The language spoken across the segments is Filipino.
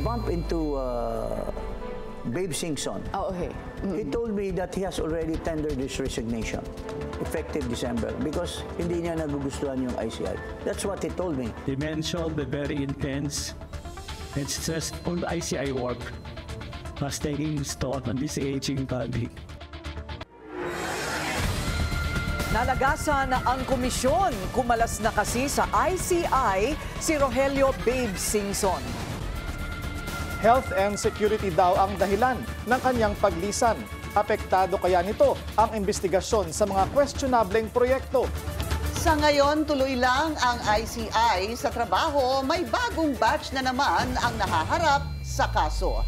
bumped into Babe Singson. Oh, okay. He told me that he has already tendered his resignation effective December because hindi niya nagugustuhan yung ICI. That's what he told me. He mentioned the very intense and stressful ICI work was taking stock on this aging body. Nalagasan ang komisyon. Kumalas na kasi sa ICI si Rogelio Babe Singson. Health and security daw ang dahilan ng kanyang paglisan. Apektado kaya nito ang investigasyon sa mga questionableng proyekto. Sa ngayon, tuloy lang ang ICI sa trabaho. May bagong batch na naman ang nahaharap sa kaso.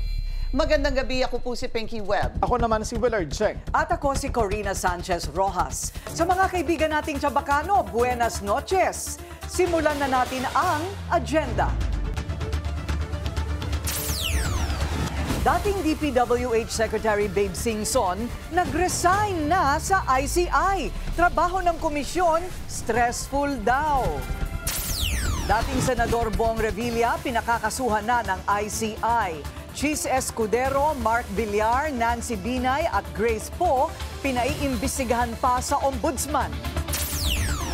Magandang gabi, ako po si Pinky Webb. Ako naman si Willard Cheng. At ako si Corina Sanchez Rojas. Sa mga kaibigan nating Chabacano, buenas noches. Simulan na natin ang agenda. Dating DPWH Secretary Babe Singson nag-resign na sa ICI. Trabaho ng komisyon, stressful daw. Dating Senador Bong Revilla pinakakasuhan na ng ICI. Chis Escudero, Mark Villar, Nancy Binay at Grace Poe pinaiimbestigahan pa sa Ombudsman.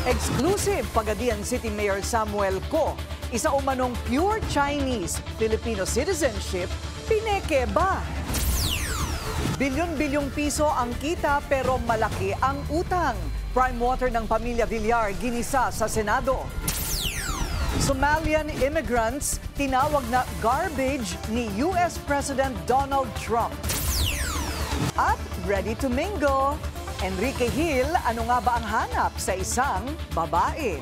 Exclusive, Pagadian City Mayor Samuel Ko, isa umanong pure Chinese Filipino citizenship, pineke ba? Bilyon-bilyong piso ang kita pero malaki ang utang. Prime water ng pamilya Villar ginisa sa Senado. Somalian immigrants tinawag na garbage ni US President Donald Trump. At ready to mingle, Enrique Hill, ano nga ba ang hanap sa isang babae?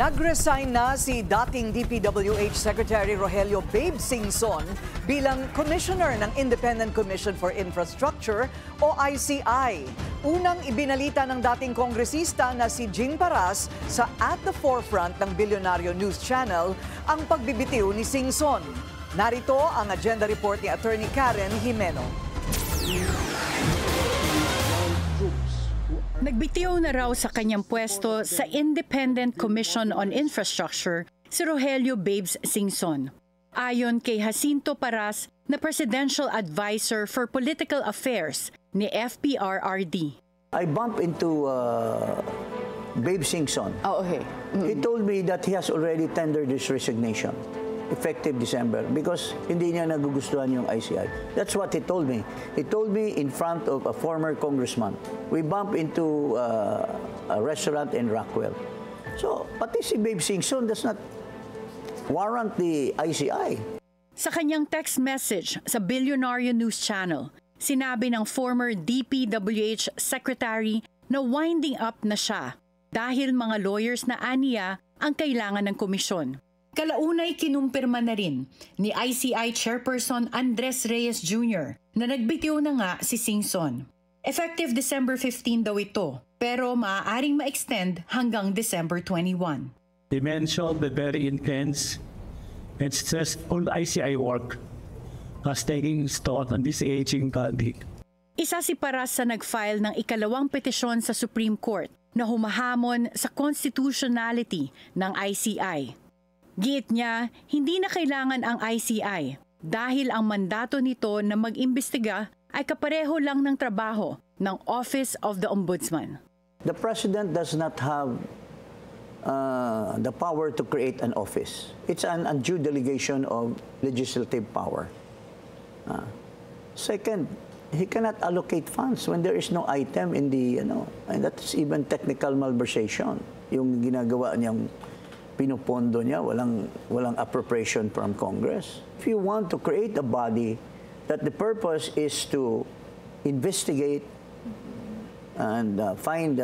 Nag-resign na si dating DPWH Secretary Rogelio Babe Singson bilang Commissioner ng Independent Commission for Infrastructure o ICI. Unang ibinalita ng dating kongresista na si Jing Paras sa At the Forefront ng Bilyonaryo News Channel ang pagbibitiw ni Singson. Narito ang agenda report ni Attorney Karen Jimeno. Nagbitiw na raw sa kanyang pwesto sa Independent Commission on Infrastructure si Rogelio Babes Singson. Ayon kay Jacinto Paras na Presidential Advisor for Political Affairs ni FPRRD. I bumped into Babe Singson. Oh, okay. He told me that he has already tendered his resignation effective December because hindi niya nagugustuhan yung ICI. That's what he told me. He told me in front of a former congressman. We bumped into a restaurant in Rockwell. So, pati si Babe Singson does not warrant the ICI. Sa kanyang text message sa Bilyonaryo News Channel, sinabi ng former DPWH Secretary na winding up na siya dahil mga lawyers na aniya ang kailangan ng komisyon. Kalaunay kinumpirma na rin ni ICI Chairperson Andres Reyes Jr. na nagbitiw na nga si Singson. Effective December 15 daw ito, pero maaaring ma-extend hanggang December 21. He mentioned the very intense and stressful ICI work was taking stock on this aging body. Isa si Paras sa nag-file ng ikalawang petisyon sa Supreme Court na humahamon sa constitutionality ng ICI. Giit niya, hindi na kailangan ang ICI dahil ang mandato nito na mag-imbestiga ay kapareho lang ng trabaho ng Office of the Ombudsman. The President does not have the power to create an office. It's an undue delegation of legislative power. Second, he cannot allocate funds when there is no item in the, and that's even technical malversation. Yung ginagawa niyang pinupondo niya, walang appropriation from Congress. If you want to create a body that the purpose is to investigate and find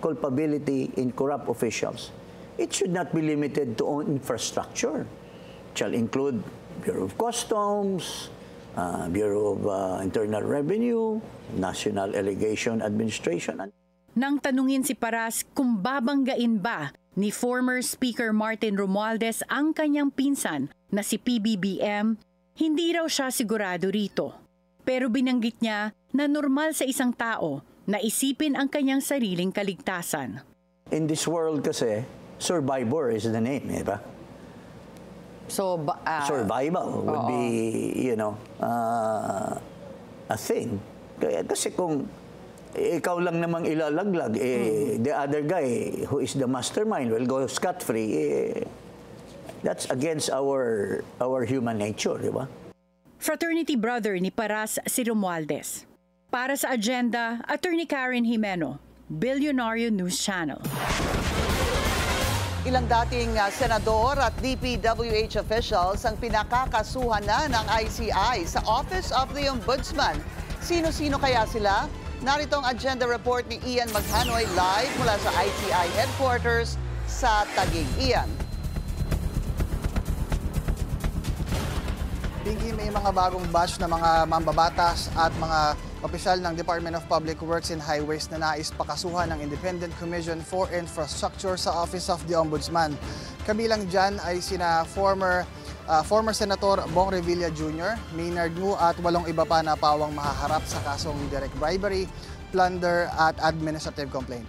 culpability in corrupt officials, it should not be limited to own infrastructure. It shall include Bureau of Customs, Bureau of Internal Revenue, National Allegation Administration. Nang tanungin si Paras kung babanggain ba ni former Speaker Martin Romualdez ang kanyang pinsan na si PBBM, hindi raw siya sigurado rito. Pero binanggit niya na normal sa isang tao na isipin ang kanyang sariling kaligtasan. In this world kasi, survivor is the name, di ba? So, Survival would be, a thing. Kasi kung ikaw lang namang ilalaglag, the other guy who is the mastermind will go scot-free. That's against our human nature, di ba? Fraternity brother ni Paras si Romualdez. Para sa agenda, Attorney Karen Jimeno, Billionario News Channel. Ilang dating senador at DPWH officials ang pinakakasuhan na ng ICI sa Office of the Ombudsman. Sino-sino kaya sila? Narito ang agenda report ni Ian Maghanoy live mula sa ICI headquarters sa Taguig. Ian. Pinky, may mga bagong batch na mga mambabatas at mga opisyal ng Department of Public Works and Highways na nais pakasuhan ng Independent Commission for Infrastructure sa Office of the Ombudsman. Kabilang dyan ay sina former Senator Bong Revilla Jr., Maynard Ngu at 8 iba pa na pawang mahaharap sa kasong direct bribery, plunder at administrative complaint.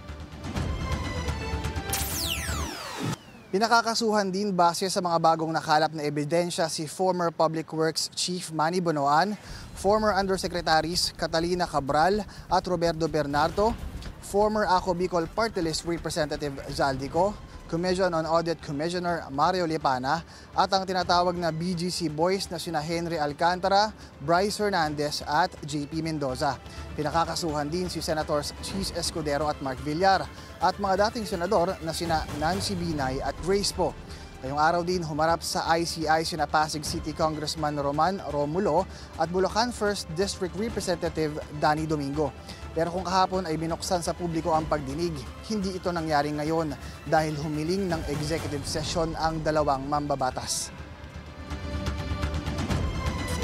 Pinakakasuhan din base sa mga bagong nakalap na ebidensya si former Public Works Chief Manny Bonoan, former Undersecretaries Catalina Cabral at Roberto Bernardo, former Ako Bicol Party List Representative Zaldico, Commission on Audit Commissioner Mario Lipana at ang tinatawag na BGC Boys na sina Henry Alcantara, Bryce Hernandez at JP Mendoza. Pinakakasuhan din si Senators Chis Escudero at Mark Villar at mga dating senador na sina Nancy Binay at Grace Poe. Ngayong araw din humarap sa ICI sina Pasig City Congressman Roman Romulo at Bulacan 1st District Representative Danny Domingo. Pero kung kahapon ay binuksan sa publiko ang pagdinig, hindi ito nangyari ngayon dahil humiling ng executive session ang dalawang mambabatas.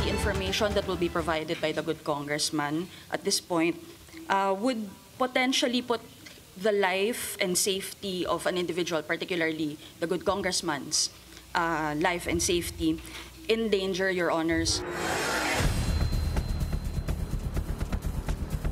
The information that will be provided by the good congressman at this point would potentially put the life and safety of an individual, particularly the good congressman's life and safety, in danger, Your Honors.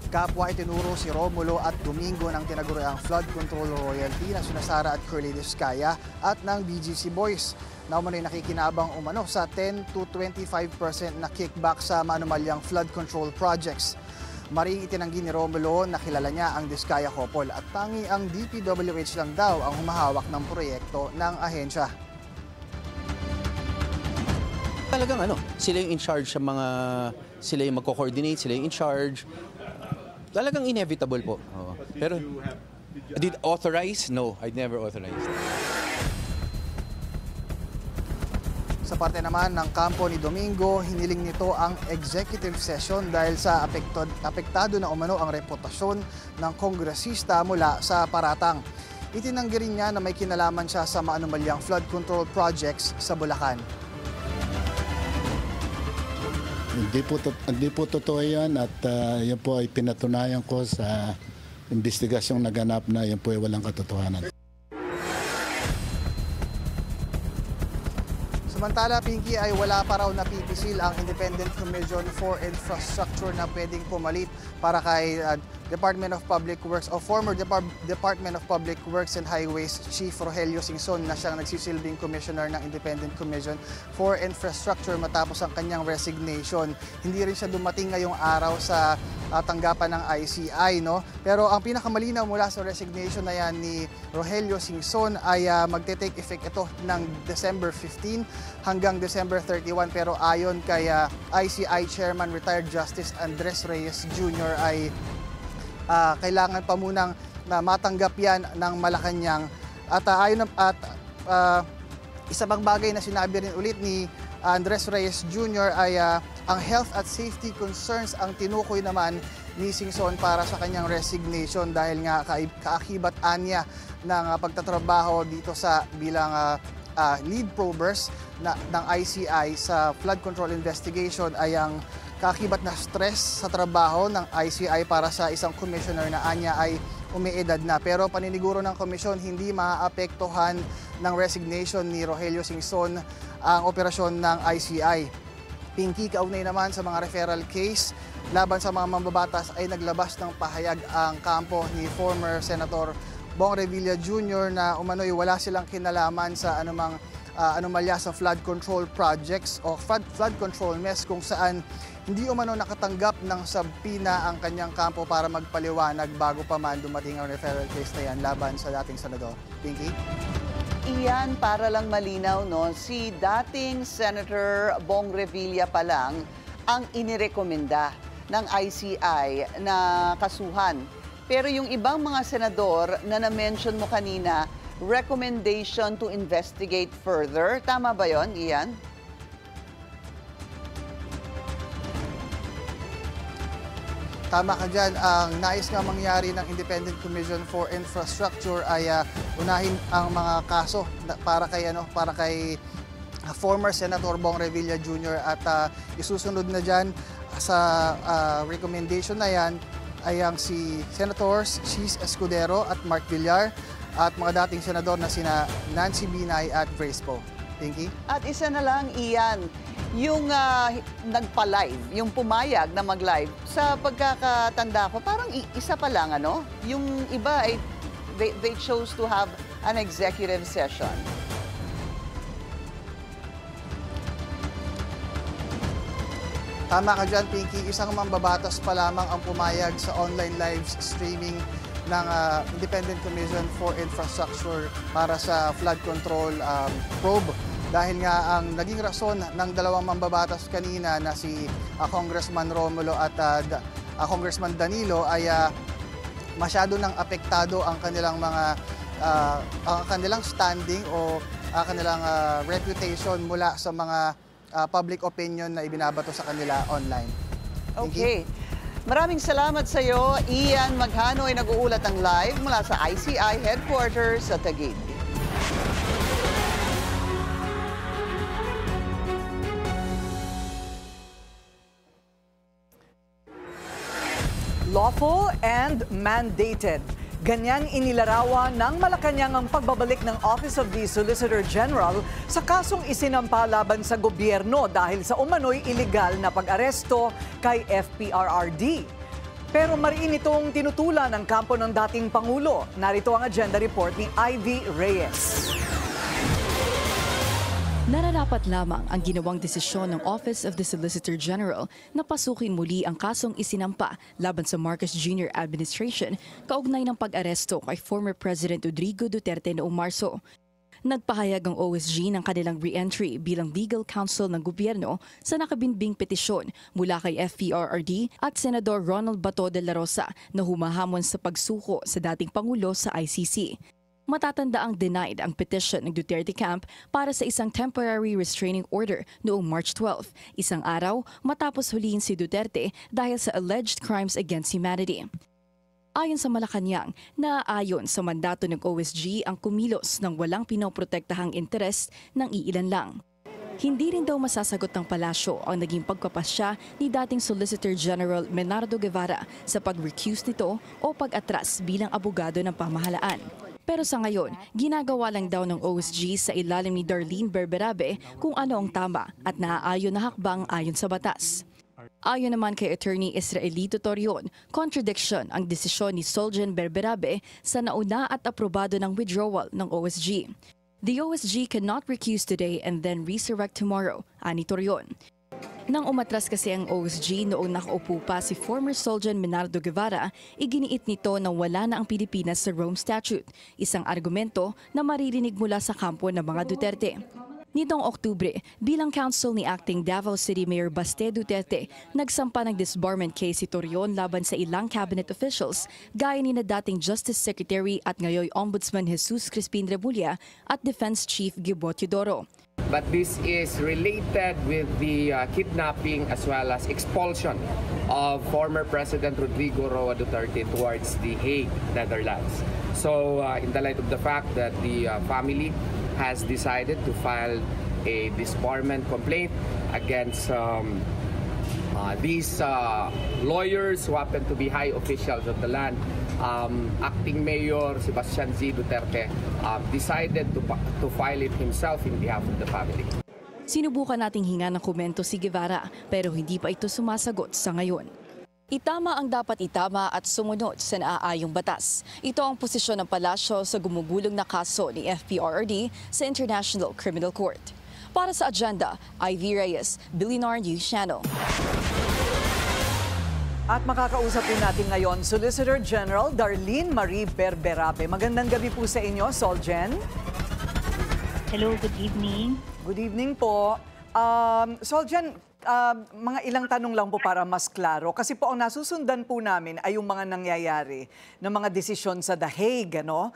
Kapwa itinuro si Romulo at Domingo ng tinaguriang flood control royalty na sina Sara at Curly Discaya at ng BGC Boys na umano'y nakikinabang umano sa 10 to 25% na kickback sa manumalyang flood control projects. Maring itinanggi ni Romulo na kilala niya ang Discaya couple at tangi ang DPWH lang daw ang humahawak ng proyekto ng ahensya. Talagang sila yung in charge sa mga, sila yung magko-coordinate, sila yung in charge. Talagang inevitable po. Pero, did authorize? No, I'd never authorized. Sa parte naman ng kampo ni Domingo, hiniling nito ang executive session dahil sa apektado na umano ang reputasyon ng kongresista mula sa paratang. Itinanggi rin niya na may kinalaman siya sa maanumalyang flood control projects sa Bulacan. Hindi po totoo yan at yan po ay pinatunayan ko sa investigasyong naganap na yan po ay walang katotohanan. Samantala, Pinky, ay wala pa raw napipisil ang Independent Commission for Infrastructure na pwedeng pumalit para kay Department of Public Works o former Department of Public Works and Highways Chief Rogelio Singson na siyang nagsisilbing commissioner ng Independent Commission for Infrastructure matapos ang kanyang resignation. Hindi rin siya dumating ngayong araw sa tanggapan ng ICI, no? Pero ang pinakamalinaw mula sa resignation na yan ni Rogelio Singson ay magte-take effect ito ng December 15 hanggang December 31. Pero ayon kay ICI Chairman Retired Justice Andres Reyes Jr. ay kailangan pa munang na matanggap yan ng Malacanang. At isa pang bagay na sinabi rin ulit ni Andres Reyes Jr. ay ang health at safety concerns ang tinukoy naman ni Singson para sa kanyang resignation dahil nga kaakibat anya ng pagtatrabaho dito sa bilang lead probers ng ICI sa flood control investigation ay ang kakibat na stress sa trabaho ng ICI para sa isang commissioner na anya ay umiedad na. Pero paniniguro ng komisyon, hindi maaapektuhan ng resignation ni Rogelio Singson ang operasyon ng ICI. Pinky, kaugnay naman sa mga referral case laban sa mga mambabatas ay naglabas ng pahayag ang kampo ni former Senator Bong Revilla Jr. na umano'y wala silang kinalaman sa anumang anomalya sa flood control projects o flood control mess kung saan hindi umano nakatanggap ng subpoena ang kanyang kampo para magpaliwanag bago pa man dumating ang referral case na yan laban sa dating senador. Pinky? Iyan, para lang malinaw, no, si dating Senator Bong Revilla pa lang ang inirekomenda ng ICI na kasuhan. Pero yung ibang mga senador na na-mention mo kanina, recommendation to investigate further. Tama ba yon, Ian? Tama ka dyan. Ang nais nga mangyari ng Independent Commission for Infrastructure ay unahin ang mga kaso para kay former Senator Bong Revilla Jr. at isusunod na dyan sa recommendation na yan ay ang si Senators Chis Escudero at Mark Villar at mga dating senador na sina Nancy Binay at Grace Poe. Pinky? At isa na lang, Ian, yung nagpa-live, yung pumayag na mag-live, sa pagkakatanda ko, parang isa pa lang, ano? Yung iba ay they chose to have an executive session. Tama ka dyan, Pinky. Isang mambabatas pa lamang ang pumayag sa online live streaming ng Independent Commission for Infrastructure para sa flood control probe. Dahil nga ang naging rason ng dalawang mambabatas kanina na si Congressman Romulo at Congressman Danilo ay masyado nang apektado ang kanilang mga ang kanilang standing o kanilang reputation mula sa mga public opinion na ibinabato sa kanila online. Okay. Maraming salamat sa iyo, Ian Maghano, ay nag-uulat ng live mula sa ICI headquarters sa Taguig. Lawful and mandated. Ganyan inilarawan ng Malacanang ang pagbabalik ng Office of the Solicitor General sa kasong isinampa laban sa gobyerno dahil sa umano'y iligal na pag-aresto kay FPRRD. Pero mariin itong tinutulan ng kampo ng dating Pangulo. Narito ang agenda report ni Ivy Reyes. Nararapat lamang ang ginawang desisyon ng Office of the Solicitor General na pasukin muli ang kasong isinampa laban sa Marcos Jr. administration kaugnay ng pag-aresto kay former President Rodrigo Duterte noong Marso. Nagpahayag ang OSG ng kanilang re-entry bilang legal counsel ng gobyerno sa nakabinbing petisyon mula kay FPRRD at Senador Ronald Bato de la Rosa na humahamon sa pagsuko sa dating Pangulo sa ICC. Matatanda ang denied ang petition ng Duterte camp para sa isang temporary restraining order noong March 12, isang araw matapos hulihin si Duterte dahil sa alleged crimes against humanity. Ayon sa Malacanang, naaayon sa mandato ng OSG ang kumilos ng walang pinoprotektahang interes ng iilan lang. Hindi rin daw masasagot ng palasyo ang naging pagpapasya ni dating Solicitor General Menardo Guevara sa pag-recuse nito o pag-atras bilang abogado ng pamahalaan. Pero sa ngayon, ginagawa lang daw ng OSG sa ilalim ni Darlene Berberabe kung ano ang tama at naaayon na hakbang ayon sa batas. Ayon naman kay Attorney Israelito Torion, contradiction ang desisyon ni Solgen Berberabe sa nauna at aprobado ng withdrawal ng OSG. The OSG cannot recuse today and then resurrect tomorrow, ani Torion. Nang umatras kasi ang OSG noong nakaupo pa si former Solgen Menardo Guevara, iginiit nito na wala na ang Pilipinas sa Rome Statute, isang argumento na maririnig mula sa kampo ng mga Duterte. Nitong Oktubre, bilang counsel ni acting Davao City Mayor Baste Duterte, nagsampa ng disbarment case si Torion laban sa ilang cabinet officials, gaya ni na dating Justice Secretary at ngayoy Ombudsman Jesus Crispin Rebulla at Defense Chief Gibo Teodoro. But this is related with the kidnapping as well as expulsion of former President Rodrigo Roa Duterte towards The Hague, Netherlands. So in the light of the fact that the family has decided to file a disbarment complaint against these lawyers who happen to be high officials of the land. Acting Mayor Sebastian Z. Duterte decided to file it himself in behalf of the family. Sinubukan nating hinga ng komento si Guevara pero hindi pa ito sumasagot sa ngayon. Itama ang dapat itama at sumunod sa naaayong batas. Ito ang posisyon ng palasyo sa gumugulong na kaso ni FPRRD sa International Criminal Court. Para sa Agenda, Ivy Reyes, Billionaire News Channel. At makakausap din natin ngayon, Solicitor General Darlene Marie Berberabe. Magandang gabi po sa inyo, Solgen. Hello, good evening. Good evening po. Solgen, mga ilang tanong lang po para mas klaro. Kasi po ang nasusundan po namin ay yung mga nangyayari ng mga desisyon sa The Hague, ano?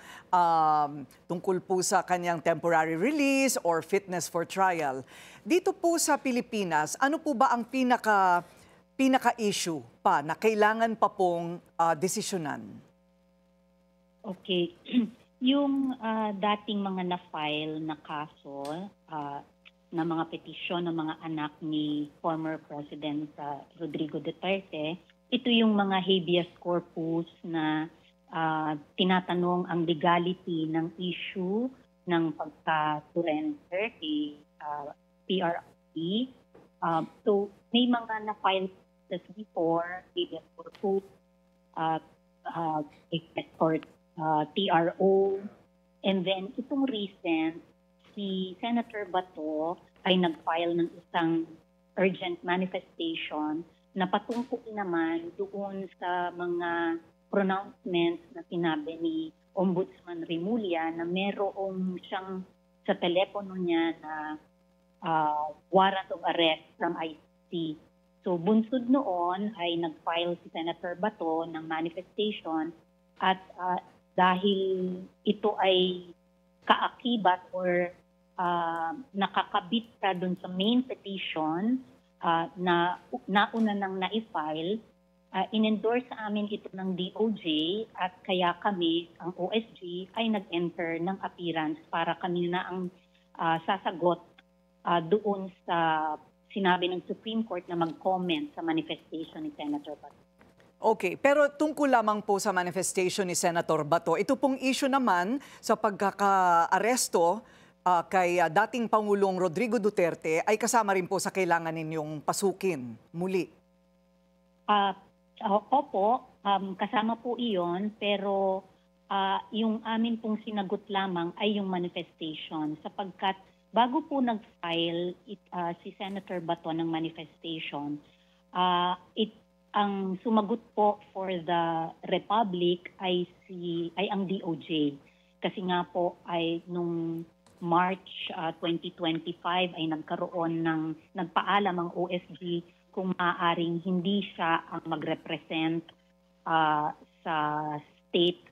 Tungkol po sa kanyang temporary release or fitness for trial. Dito po sa Pilipinas, ano po ba ang pinaka-issue pa na kailangan pa pong desisyonan? Okay. Yung dating mga na-file na kaso, na mga petisyon ng mga anak ni former President Rodrigo Duterte, ito yung mga habeas corpus na tinatanong ang legality ng issue ng pagka-surrender kay PRRD. So may mga na-file before, habeas corpus, court, TRO, and then itong recent, si Senator Bato ay nag-file ng isang urgent manifestation na patungkol naman doon sa mga pronouncements na sinabi ni Ombudsman Remulla na merong siyang sa telepono niya na warrant of arrest from ICC. So bunsod noon ay nag-file si Senator Bato ng manifestation at dahil ito ay kaakibat or nakakabit ka dun sa main petition na nauna nang na-file, in-endorse sa amin ito ng DOJ at kaya kami, ang OSG, ay nag-enter ng appearance para kami na ang sasagot doon sa sinabi ng Supreme Court na mag-comment sa manifestation ni Senator Bato. Okay, pero tungkol lamang po sa manifestation ni Senator Bato, ito pong issue naman sa pagkaka-aresto kay dating Pangulong Rodrigo Duterte ay kasama rin po sa kailangan ninyong pasukin muli. Opo, kasama po iyon, pero yung amin pong sinagot lamang ay yung manifestation sapagkat bago po nag-file si Senator Bato ng manifestation, ang sumagot po for the Republic ay ang DOJ. Kasi nga po ay nung March 2025 ay nagpaalam ang OSG kung maaaring hindi siya ang mag-represent sa state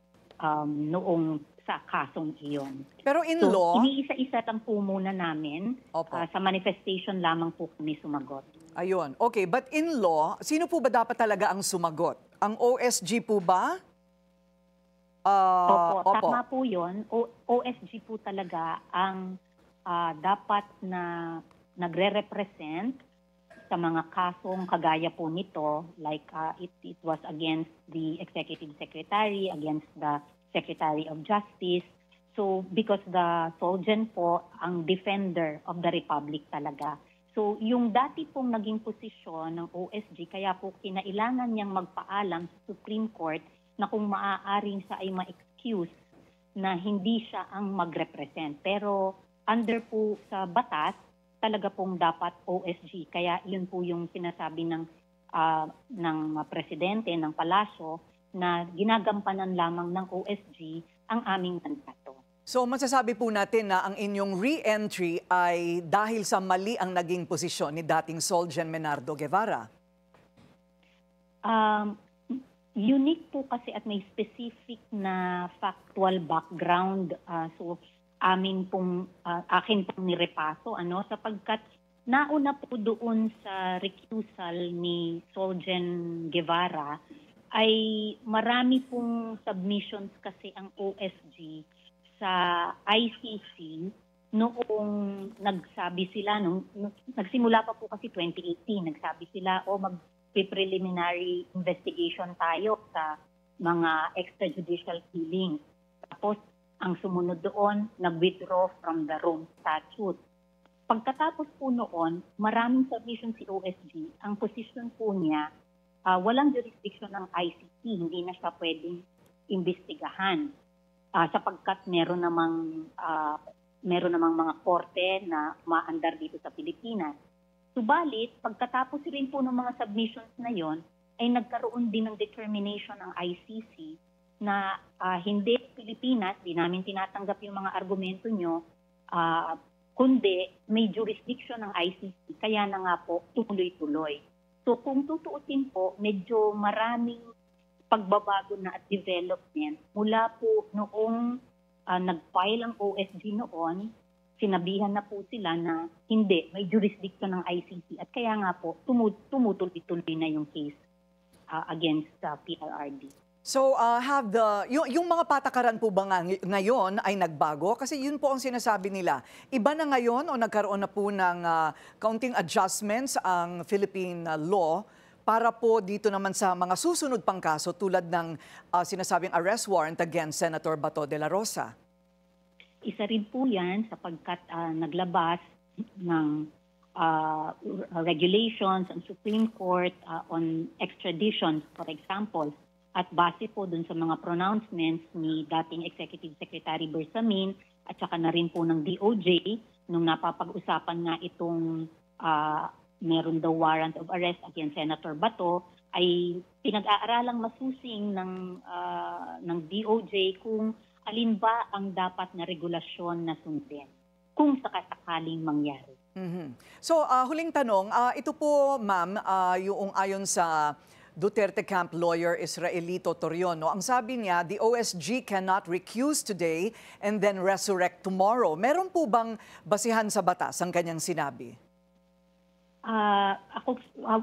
noong sa kasong iyon. Pero in law, iniisa-isa lang po muna namin. Sa manifestation lamang po kami sumagot. Ayun. Okay, but in law, sino po ba dapat talaga ang sumagot? Ang OSG po ba? Opo, tama po yun. OSG po talaga ang dapat na nagre-represent sa mga kasong kagaya po nito, like it was against the Executive Secretary, against the Secretary of Justice. So because the Solgen po ang defender of the Republic talaga. So yung dati pong naging posisyon ng OSG, kaya po kinailangan niyang magpaalam sa Supreme Court na kung maaaring siya ay ma-excuse na hindi siya ang mag-represent. Pero under po sa batas, talaga pong dapat OSG. Kaya yun po yung sinasabi ng presidente, ng palasyo, na ginagampanan lamang ng OSG ang aming mandato. So masasabi po natin na ang inyong re-entry ay dahil sa mali ang naging posisyon ni dating Solgen Menardo Guevara? Unique po kasi at may specific na factual background. So akin pong nirepaso sapagkat nauna po doon sa recusal ni Solgen Guevara ay marami pong submissions kasi ang OSG sa ICC noong nagsabi sila, nagsimula pa po kasi 2018, nagsabi sila, mag-preliminary investigation tayo sa mga extrajudicial killings. Tapos, ang sumunod doon, nag-withdraw from the Rome Statute. Pagkatapos po noon, maraming submission si OSG. Ang position po niya, walang jurisdiction ng ICC, hindi na siya pwedeng imbestigahan. Sapagkat meron namang mga korte na maandar dito sa Pilipinas. Subalit, pagkatapos rin po ng mga submissions na yon, ay nagkaroon din ng determination ng ICC na hindi Pilipinas, di namin tinatanggap yung mga argumento nyo, kundi may jurisdiction ng ICC, kaya na nga po tuloy-tuloy. So kung tutuusin po, medyo maraming pagbabago na at development mula po noong nag-file ang OSG noon, sinabihan na po sila na hindi, may jurisdiction ng ICC at kaya nga po tumutuloy-tuloy na yung case against PRRD. So yung mga patakaran po ba ngayon ay nagbago? Kasi yun po ang sinasabi nila. Iba na ngayon o nagkaroon na po ng counting adjustments ang Philippine law para po dito naman sa mga susunod pang kaso tulad ng sinasabing arrest warrant against Senator Bato de la Rosa? Isa rin po yan sapagkat naglabas ng regulations ang Supreme Court on extradition, for example. At base po dun sa mga pronouncements ni dating Executive Secretary Bersamin at saka na rin po ng DOJ nung napapag-usapan nga itong meron daw warrant of arrest against Senator Bato, ay pinag-aaralang masusing ng DOJ kung alin ba ang dapat na regulasyon na sundin kung sakasakaling mangyari. So huling tanong, ito po ma'am, yung ayon sa Duterte camp lawyer Israelito Toriono, ang sabi niya, the OSG cannot recuse today and then resurrect tomorrow. Meron po bang basihan sa batas ang kanyang sinabi?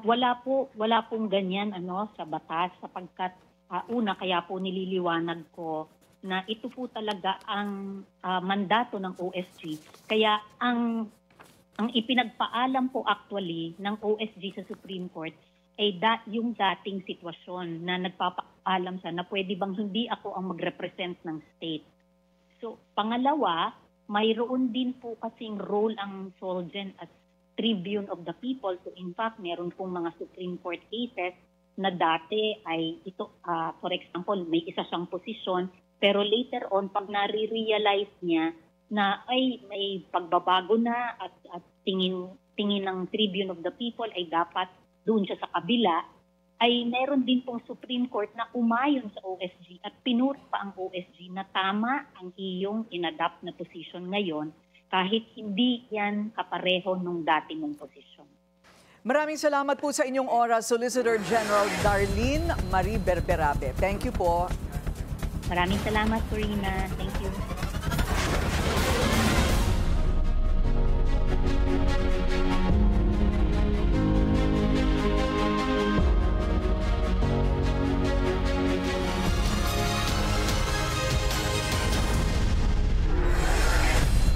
Wala pong ganyan sa batas sapagkat kaya po nililiwanag ko na ito po talaga ang mandato ng OSG. Kaya ang ipinagpaalam po actually ng OSG sa Supreme Court ay yung dating sitwasyon na nagpapaalam siya na pwede bang hindi ako ang mag-represent ng state. So, pangalawa, mayroon din po kasing role ang Solgen as tribune of the people. So, in fact, meron pong mga Supreme Court cases na dati ay ito, for example, may isa siyang posisyon, pero later on, pag nare-realize niya na ay may pagbabago na at tingin ng tribune of the people ay dapat doon siya sa kabila, ay meron din pong Supreme Court na umayon sa OSG at pinuri pa ang OSG na tama ang iyong inadapt na position ngayon kahit hindi yan kapareho nung dati mong posisyon. Maraming salamat po sa inyong oras, Solicitor General Darlene Marie Berberabe. Thank you po. Maraming salamat, Corina. Thank you.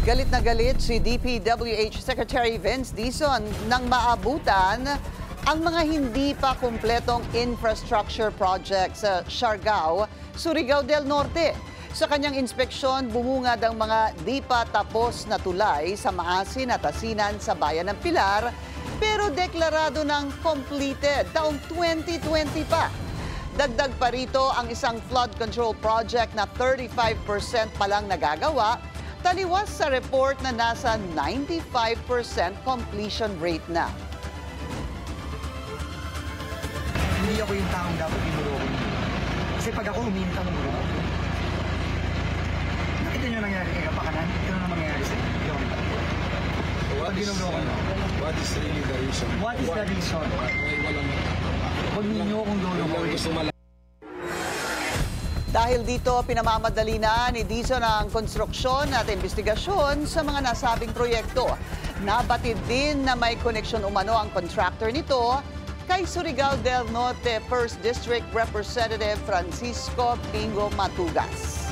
Galit na galit si DPWH Secretary Vince Dizon nang maabutan ang mga hindi pa kumpletong infrastructure projects sa Siargao, Surigao del Norte. Sa kanyang inspeksyon, bumungad ang mga di pa tapos na tulay sa Maasin at Asinan sa bayan ng Pilar, pero deklarado ng completed taong 2020 pa. Dagdag pa rito ang isang flood control project na 35% pa lang nagagawa, taliwas sa report na nasa 95% completion rate na. Hindi ako yung taong dapat imulong. Kasi pag ako huminta ng mulo, nakita nyo nangyari kay Kapakanan? Ito na mangyayari sa inyo. What is really the reason? What is the reason? Huwag ninyo kung lolo. Dahil dito, pinamamadali na ni Dizon ang konstruksyon at investigasyon sa mga nasabing proyekto. Nabatid din na may koneksyon umano ang contractor nito kay Surigao del Norte 1st District Representative Francisco Pingo Matugas.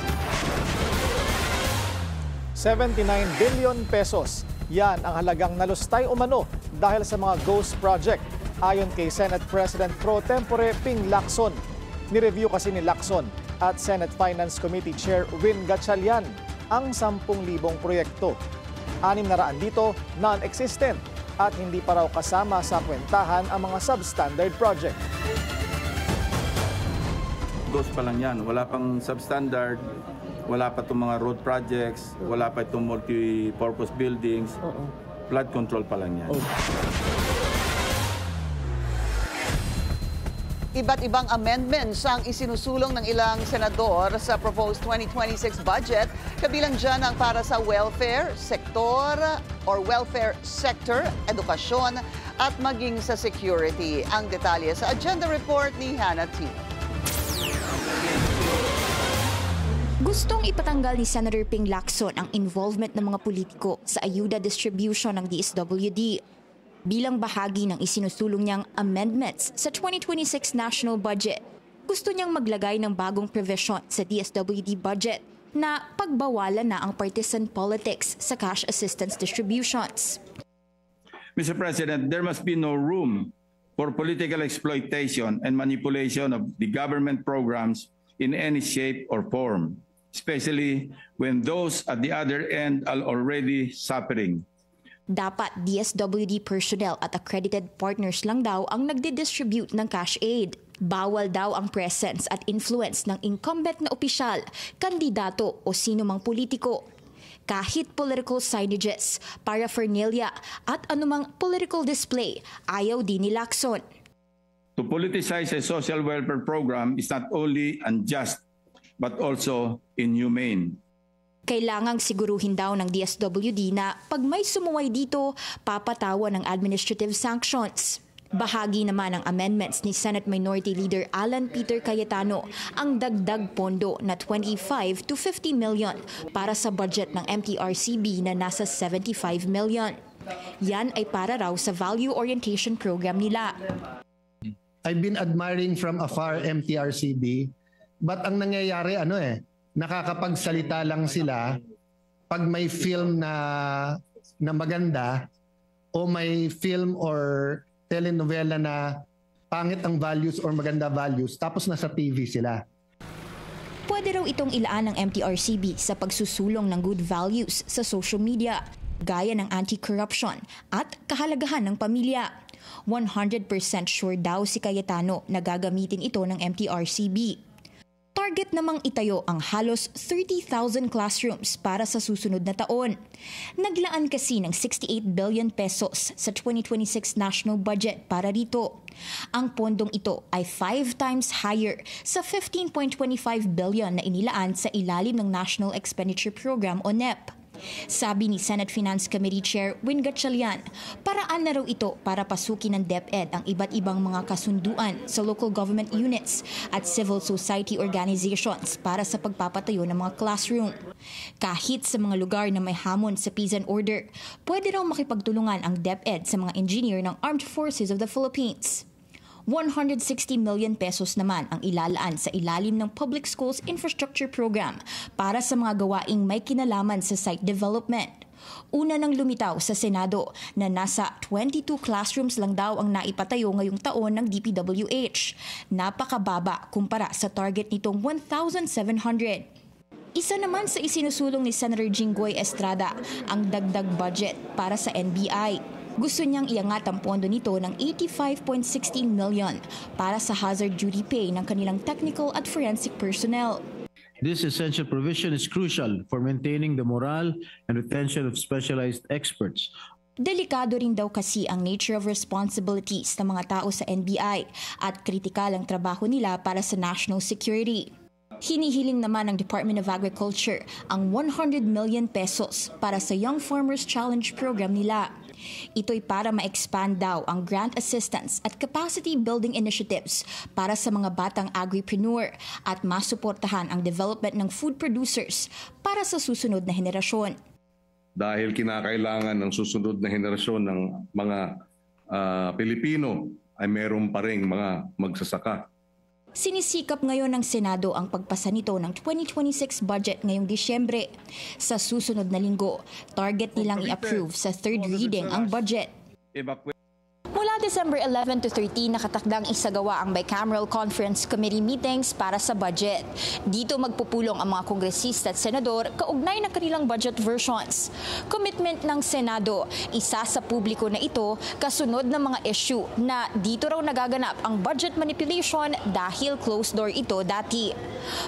79 billion pesos. Yan ang halagang nalustay umano dahil sa mga ghost project. Ayon kay Senate President Pro Tempore Ping Lacson. Nireview kasi ni Lacson at Senate Finance Committee Chair Win Gatchalian ang 10,000 proyekto. 600 dito non-existent at hindi pa raw kasama sa kwentahan ang mga substandard project. Ghost pa lang yan. Wala pang substandard, wala pa itong mga road projects, wala pa itong multi-purpose buildings. Flood control pa lang yan. Iba't ibang amendments ang isinusulong ng ilang senador sa proposed 2026 budget. Kabilang dyan ang para sa welfare sector, edukasyon at maging sa security. Ang detalye sa agenda report ni Hannah T. Gustong ipatanggal ni Senator Ping Lacson ang involvement ng mga politiko sa ayuda distribution ng DSWD. Bilang bahagi ng isinusulong niyang amendments sa 2026 national budget, gusto niyang maglagay ng bagong provision sa DSWD budget na pagbawalan na ang partisan politics sa cash assistance distributions. Mr. President, there must be no room for political exploitation and manipulation of the government programs in any shape or form, especially when those at the other end are already suffering. Dapat DSWD personnel at accredited partners lang daw ang nagdi-distribute ng cash aid. Bawal daw ang presence at influence ng incumbent na opisyal, kandidato o sino mang politiko. Kahit political signages, paraphernalia at anumang political display, ayaw din ni Lacson. To politicize a social welfare program is not only unjust but also inhumane. Kailangang siguruhin daw ng DSWD na pag may sumuway dito, papatawan ng administrative sanctions. Bahagi naman ng amendments ni Senate Minority Leader Alan Peter Cayetano ang dagdag pondo na 25 to 50 million para sa budget ng MTRCB na nasa 75 million. Yan ay para raw sa value orientation program nila. I've been admiring from afar MTRCB, but ang nangyayari nakakapagsalita lang sila pag may film na maganda o may film or telenovela na pangit ang values or maganda values tapos nasa TV sila. Pwede raw itong ilaan ng MTRCB sa pagsusulong ng good values sa social media, gaya ng anti-corruption at kahalagahan ng pamilya. 100% sure daw si Cayetano na gagamitin ito ng MTRCB. Target namang itayo ang halos 30,000 classrooms para sa susunod na taon. Naglaan kasi ng 68 billion pesos sa 2026 national budget para dito. Ang pondong ito ay 5 times higher sa 15.25 billion na inilaan sa ilalim ng National Expenditure Program o NEP. Sabi ni Senate Finance Committee Chair Win Gatchalian, paraan na raw ito para pasukin ng DepEd ang iba't ibang mga kasunduan sa local government units at civil society organizations para sa pagpapatayo ng mga classroom. Kahit sa mga lugar na may hamon sa peace and order, pwede raw makipagtulungan ang DepEd sa mga engineer ng Armed Forces of the Philippines. 160 million pesos naman ang ilalaan sa ilalim ng Public Schools Infrastructure Program para sa mga gawaing may kinalaman sa site development. Una nang lumitaw sa Senado na nasa 22 classrooms lang daw ang naipatayo ngayong taon ng DPWH. Napakababa kumpara sa target nitong 1,700. Isa naman sa isinusulong ni Senator Jinggoy Estrada ang dagdag budget para sa NBI. Gusto niyang iangat ang pondo nito ng 85.16 million para sa hazard duty pay ng kanilang technical at forensic personnel. This essential provision is crucial for maintaining the morale and retention of specialized experts. Delikado rin daw kasi ang nature of responsibilities ng mga tao sa NBI at kritikal ang trabaho nila para sa national security. Hinihiling naman ng Department of Agriculture ang 100 million pesos para sa Young Farmers Challenge program nila. Ito'y para ma-expand daw ang grant assistance at capacity building initiatives para sa mga batang agripreneur at masuportahan ang development ng food producers para sa susunod na henerasyon. Dahil kinakailangan ng susunod na henerasyon ng mga Pilipino ay meron pa ring mga magsasaka. Sinisikap ngayon ng Senado ang pagpasa nito ng 2026 budget ngayong Disyembre. Sa susunod na linggo, target nilang i-approve sa third reading ang budget. Mula December 11 to 13, nakatakdang isagawa ang bicameral conference committee meetings para sa budget. Dito magpupulong ang mga kongresista at senador kaugnay ng kanilang budget versions. Commitment ng Senado, isa sa publiko na ito kasunod ng mga issue na dito raw nagaganap ang budget manipulation dahil closed door ito dati.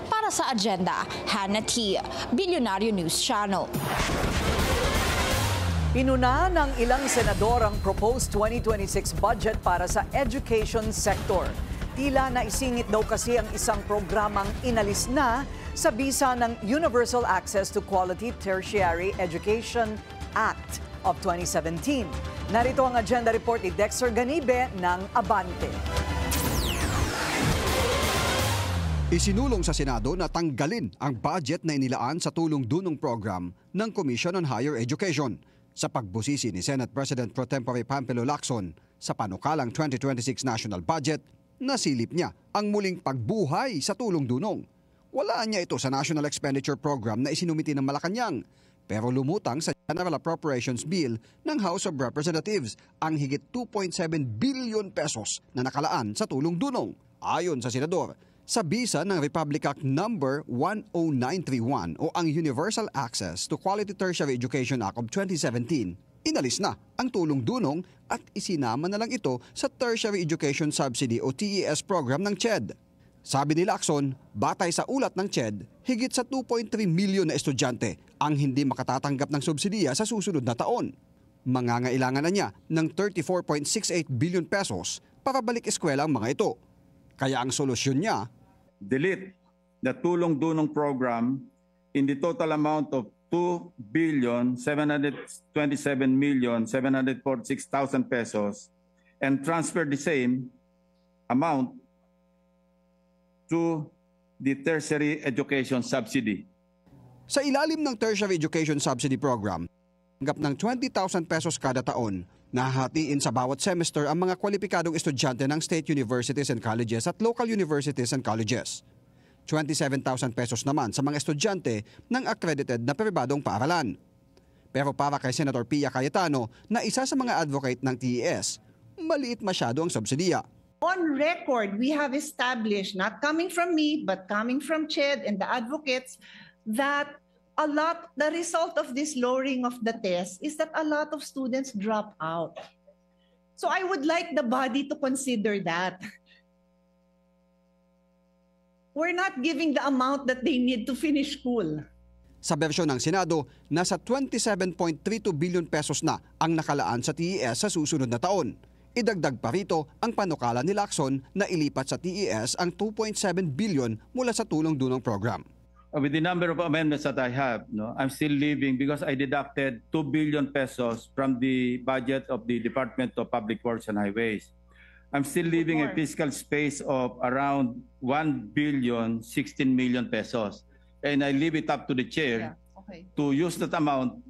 Para sa agenda, Hannah T., Bilyonaryo News Channel. Pinuna ng ilang senador ang proposed 2026 budget para sa education sector. Tila naisingit daw kasi ang isang programang inalis na sa bisa ng Universal Access to Quality Tertiary Education Act of 2017. Narito ang agenda report ni Dexter Ganibe ng Abante. Isinulong sa Senado na tanggalin ang budget na inilaan sa tulong-dunong program ng Commission on Higher Education sa pagbusisi ni Senate President Pro Tempore Panfilo Lacson sa panukalang 2026 national budget. Nasilip niya ang muling pagbuhay sa tulong-dunong. Wala niya ito sa National Expenditure Program na isinumiti ng Malacanang, pero lumutang sa General Appropriations Bill ng House of Representatives ang higit 2.7 billion pesos na nakalaan sa tulong-dunong. Ayon sa senador, sa bisa ng Republic Act No. 10931 o ang Universal Access to Quality Tertiary Education Act of 2017, inalis na ang tulong-dunong at isinama na lang ito sa Tertiary Education Subsidy o TES program ng CHED. Sabi ni Lacson, batay sa ulat ng CHED, higit sa 2.3 milyon na estudyante ang hindi makatatanggap ng subsidiya sa susunod na taon. Mangangailangan na niya ng 34.68 billion pesos para balik eskwela ang mga ito. Kaya ang solusyon niya, delete the tulong-dunong program in the total amount of 2,727,746,000 pesos and transfer the same amount to the tertiary education subsidy. Sa ilalim ng Tertiary Education Subsidy Program, tanggap ng 20,000 pesos kada taon, nahahatiin sa bawat semester ang mga kwalipikadong estudyante ng state universities and colleges at local universities and colleges. 27,000 pesos naman sa mga estudyante ng accredited na pribadong paaralan. Pero para kay Senator Pia Cayetano na isa sa mga advocate ng TES, maliit masyado ang subsidiya. On record, we have established, not coming from me, but coming from CHED and the advocates, that the result of this lowering of the test is that a lot of students drop out. So I would like the body to consider that. We're not giving the amount that they need to finish school. Sa bersyon ng Senado, nasa 27.32 billion pesos na ang nakalaan sa TES sa susunod na taon. Idagdag pa rito ang panukala ni Lacson na ilipat sa TES ang 2.7 billion mula sa tulong-dunong program. With the number of amendments that I have, I'm still leaving because I deducted 2 billion pesos from the budget of the Department of Public Works and Highways. I'm still leaving a fiscal space of around 1 billion 16 million pesos. And I leave it up to the chair to use that amount,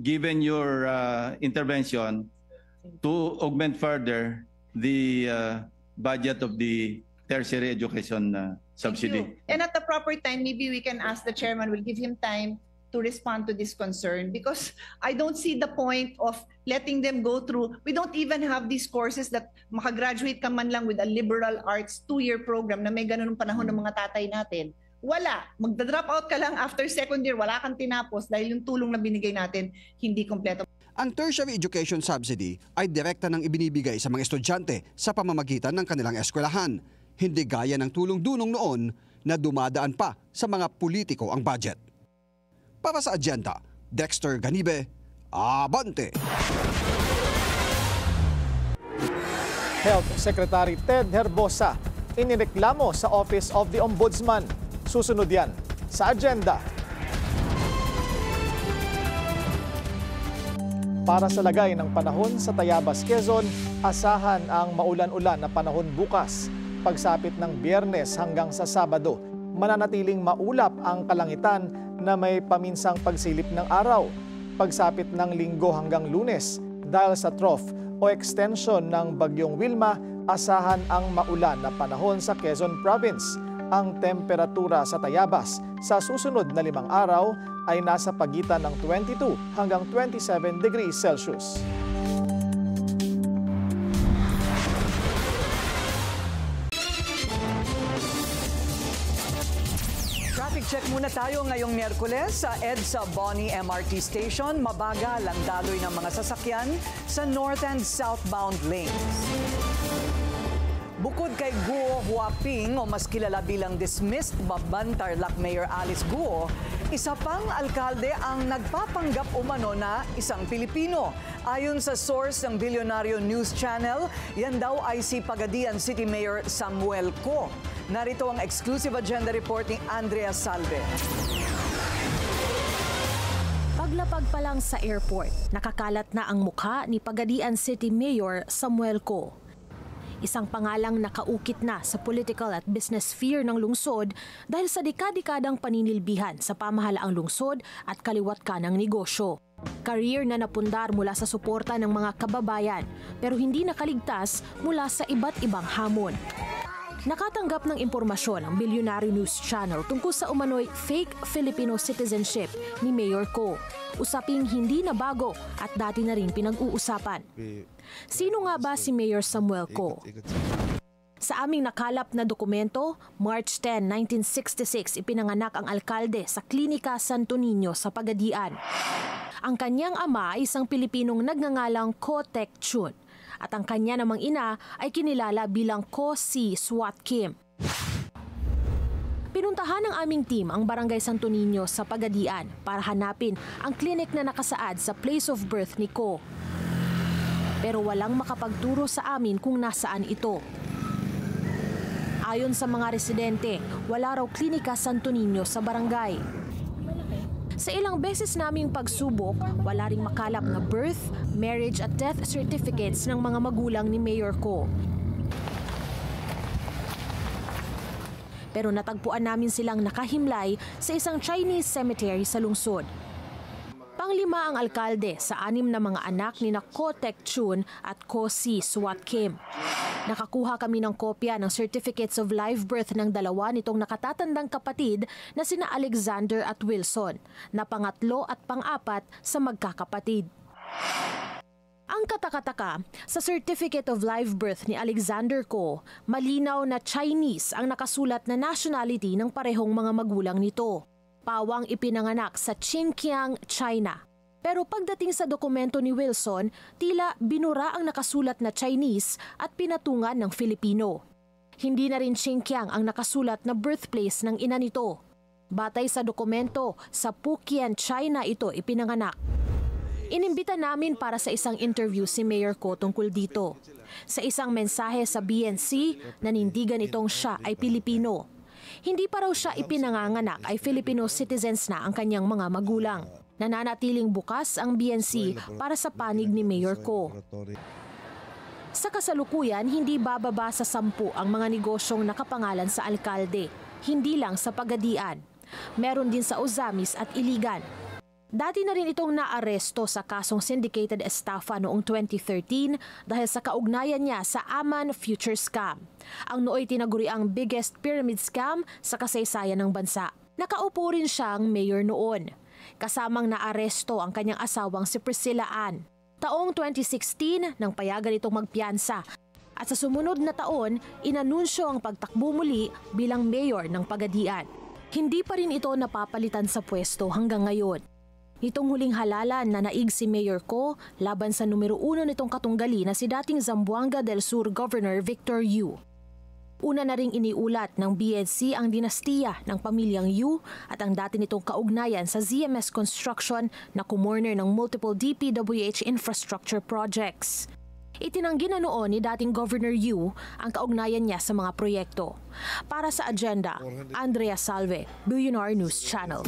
given your intervention, to augment further the budget of the tertiary education subsidy. And at the proper time, maybe we can ask the chairman, we'll give him time to respond to this concern, because I don't see the point of letting them go through. We don't even have these courses that makagraduate ka man lang with a liberal arts 2-year program na may ganun panahon ng mga tatay natin. Wala. Magda-drop out ka lang after second year, wala kang tinapos dahil yung tulong na binigay natin hindi kompleto. Ang tertiary education subsidy ay direkta nang ibinibigay sa mga estudyante sa pamamagitan ng kanilang eskwelahan. Hindi gaya ng tulong-dunong noon na dumadaan pa sa mga politiko ang budget. Para sa agenda, Dexter Ganibe, Abante! Health Secretary Ted Herbosa inireklamo sa Office of the Ombudsman. Susunod yan sa agenda. Para sa lagay ng panahon sa Tayabas, Quezon, asahan ang maulan-ulan na panahon bukas. Pagsapit ng Biyernes hanggang sa Sabado, mananatiling maulap ang kalangitan na may paminsang pagsilip ng araw. Pagsapit ng Linggo hanggang Lunes, dahil sa trough o extension ng Bagyong Wilma asahan ang maulan na panahon sa Quezon Province. Ang temperatura sa Tayabas sa susunod na 5 araw ay nasa pagitan ng 22 hanggang 27 degrees Celsius. Traffic check muna tayo ngayong Miyerkules sa EDSA Boni MRT Station. Mabagal ang daloy ng mga sasakyan sa north and southbound lanes. Bukod kay Guo Huaping o mas kilala bilang dismissed Baban Tarlac Mayor Alice Guo, isa pang alkalde ang nagpapanggap umano na isang Pilipino. Ayon sa source ng Bilyonaryo News Channel, yan daw ay si Pagadian City Mayor Samuel Co. Narito ang exclusive agenda report ni Andrea Salve. Paglapag pa lang sa airport, nakakalat na ang mukha ni Pagadian City Mayor Samuel Co. Isang pangalang nakaukit na sa political at business sphere ng lungsod dahil sa dekadang paninilbihan sa pamahalaang lungsod at kaliwat kanang negosyo. Career na napundar mula sa suporta ng mga kababayan pero hindi nakaligtas mula sa iba't ibang hamon. Nakatanggap ng impormasyon ang Bilyonaryo News Channel tungkol sa umano'y fake Filipino citizenship ni Mayor Co. Usaping hindi na bago at dati na rin pinag-uusapan. Sino nga ba si Mayor Samuel Co? Sa aming nakalap na dokumento, March 10, 1966 ipinanganak ang alkalde sa Klinika Santo Niño sa Pagadian. Ang kanyang ama ay isang Pilipinong nagngangalang Ko Tek Chun at ang kanya namang ina ay kinilala bilang Ko Si Swat Kim. Pinuntahan ng aming team ang Barangay Santo Niño sa Pagadian para hanapin ang klinik na nakasaad sa place of birth ni Ko. Pero walang makapagturo sa amin kung nasaan ito. Ayon sa mga residente, wala raw Klinika Santo Niño sa barangay. Sa ilang beses naming pagsubok, wala ring makalap na birth, marriage at death certificates ng mga magulang ni Mayor Co. Pero natagpuan namin silang nakahimlay sa isang Chinese cemetery sa lungsod. Panglima ang alkalde sa 6 na mga anak ni Ko Tek Chun at Ko Si Swat Kim. Nakakuha kami ng kopya ng certificates of live birth ng dalawa nitong nakatatandang kapatid na sina Alexander at Wilson, na pangatlo at pang-apat sa magkakapatid. Ang katakataka, sa certificate of live birth ni Alexander Co, malinaw na Chinese ang nakasulat na nationality ng parehong mga magulang nito. Pawang ipinanganak sa Xinjiang, China. Pero pagdating sa dokumento ni Wilson, tila binura ang nakasulat na Chinese at pinatungan ng Filipino. Hindi na rin Xinjiang ang nakasulat na birthplace ng ina nito. Batay sa dokumento, sa Puqian, China ito ipinanganak. Inimbita namin para sa isang interview si Mayor Co tungkol dito. Sa isang mensahe sa BNC, nanindigan itong siya ay Pilipino. Hindi pa raw siya ipinanganganak ay Filipino citizens na ang kanyang mga magulang. Nananatiling bukas ang BNC para sa panig ni Mayor Co. Sa kasalukuyan, hindi bababa sa 10 ang mga negosyong nakapangalan sa alkalde. Hindi lang sa Pagadian. Meron din sa Ozamis at Iligan. Dati na rin itong naaresto sa kasong syndicated estafa noong 2013 dahil sa kaugnayan niya sa Aman Future Scam. Ang nooy tinaguriang biggest pyramid scam sa kasaysayan ng bansa. Nakaupo rin siyang mayor noon. Kasamang naaresto ang kanyang asawang si Priscilla Ann. Taong 2016 nang payagan itong magpiyansa at sa sumunod na taon inanunsyo ang pagtakbo muli bilang mayor ng Pagadian. Hindi pa rin ito napapalitan sa pwesto hanggang ngayon. Nitong huling halalan na naig si Mayor Co laban sa numero 1 nitong katunggali na si dating Zamboanga del Sur Governor Victor Yu. Una na ring iniulat ng BNC ang dinastiya ng pamilyang Yu at ang dati nitong kaugnayan sa ZMS Construction na kumorner ng multiple DPWH infrastructure projects. Itinanggi na noon ni dating Governor Yu ang kaugnayan niya sa mga proyekto. Para sa agenda, Andrea Salve, Billionaire News Channel.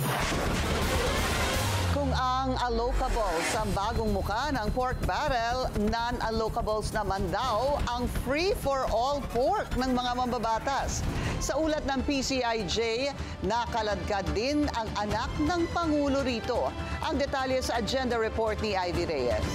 Kung ang allocables ang bagong muka ng pork barrel, non-allocables naman daw ang free-for-all pork ng mga mambabatas. Sa ulat ng PCIJ, nakaladkad din ang anak ng Pangulo rito. Ang detalye sa agenda report ni Ivy Reyes.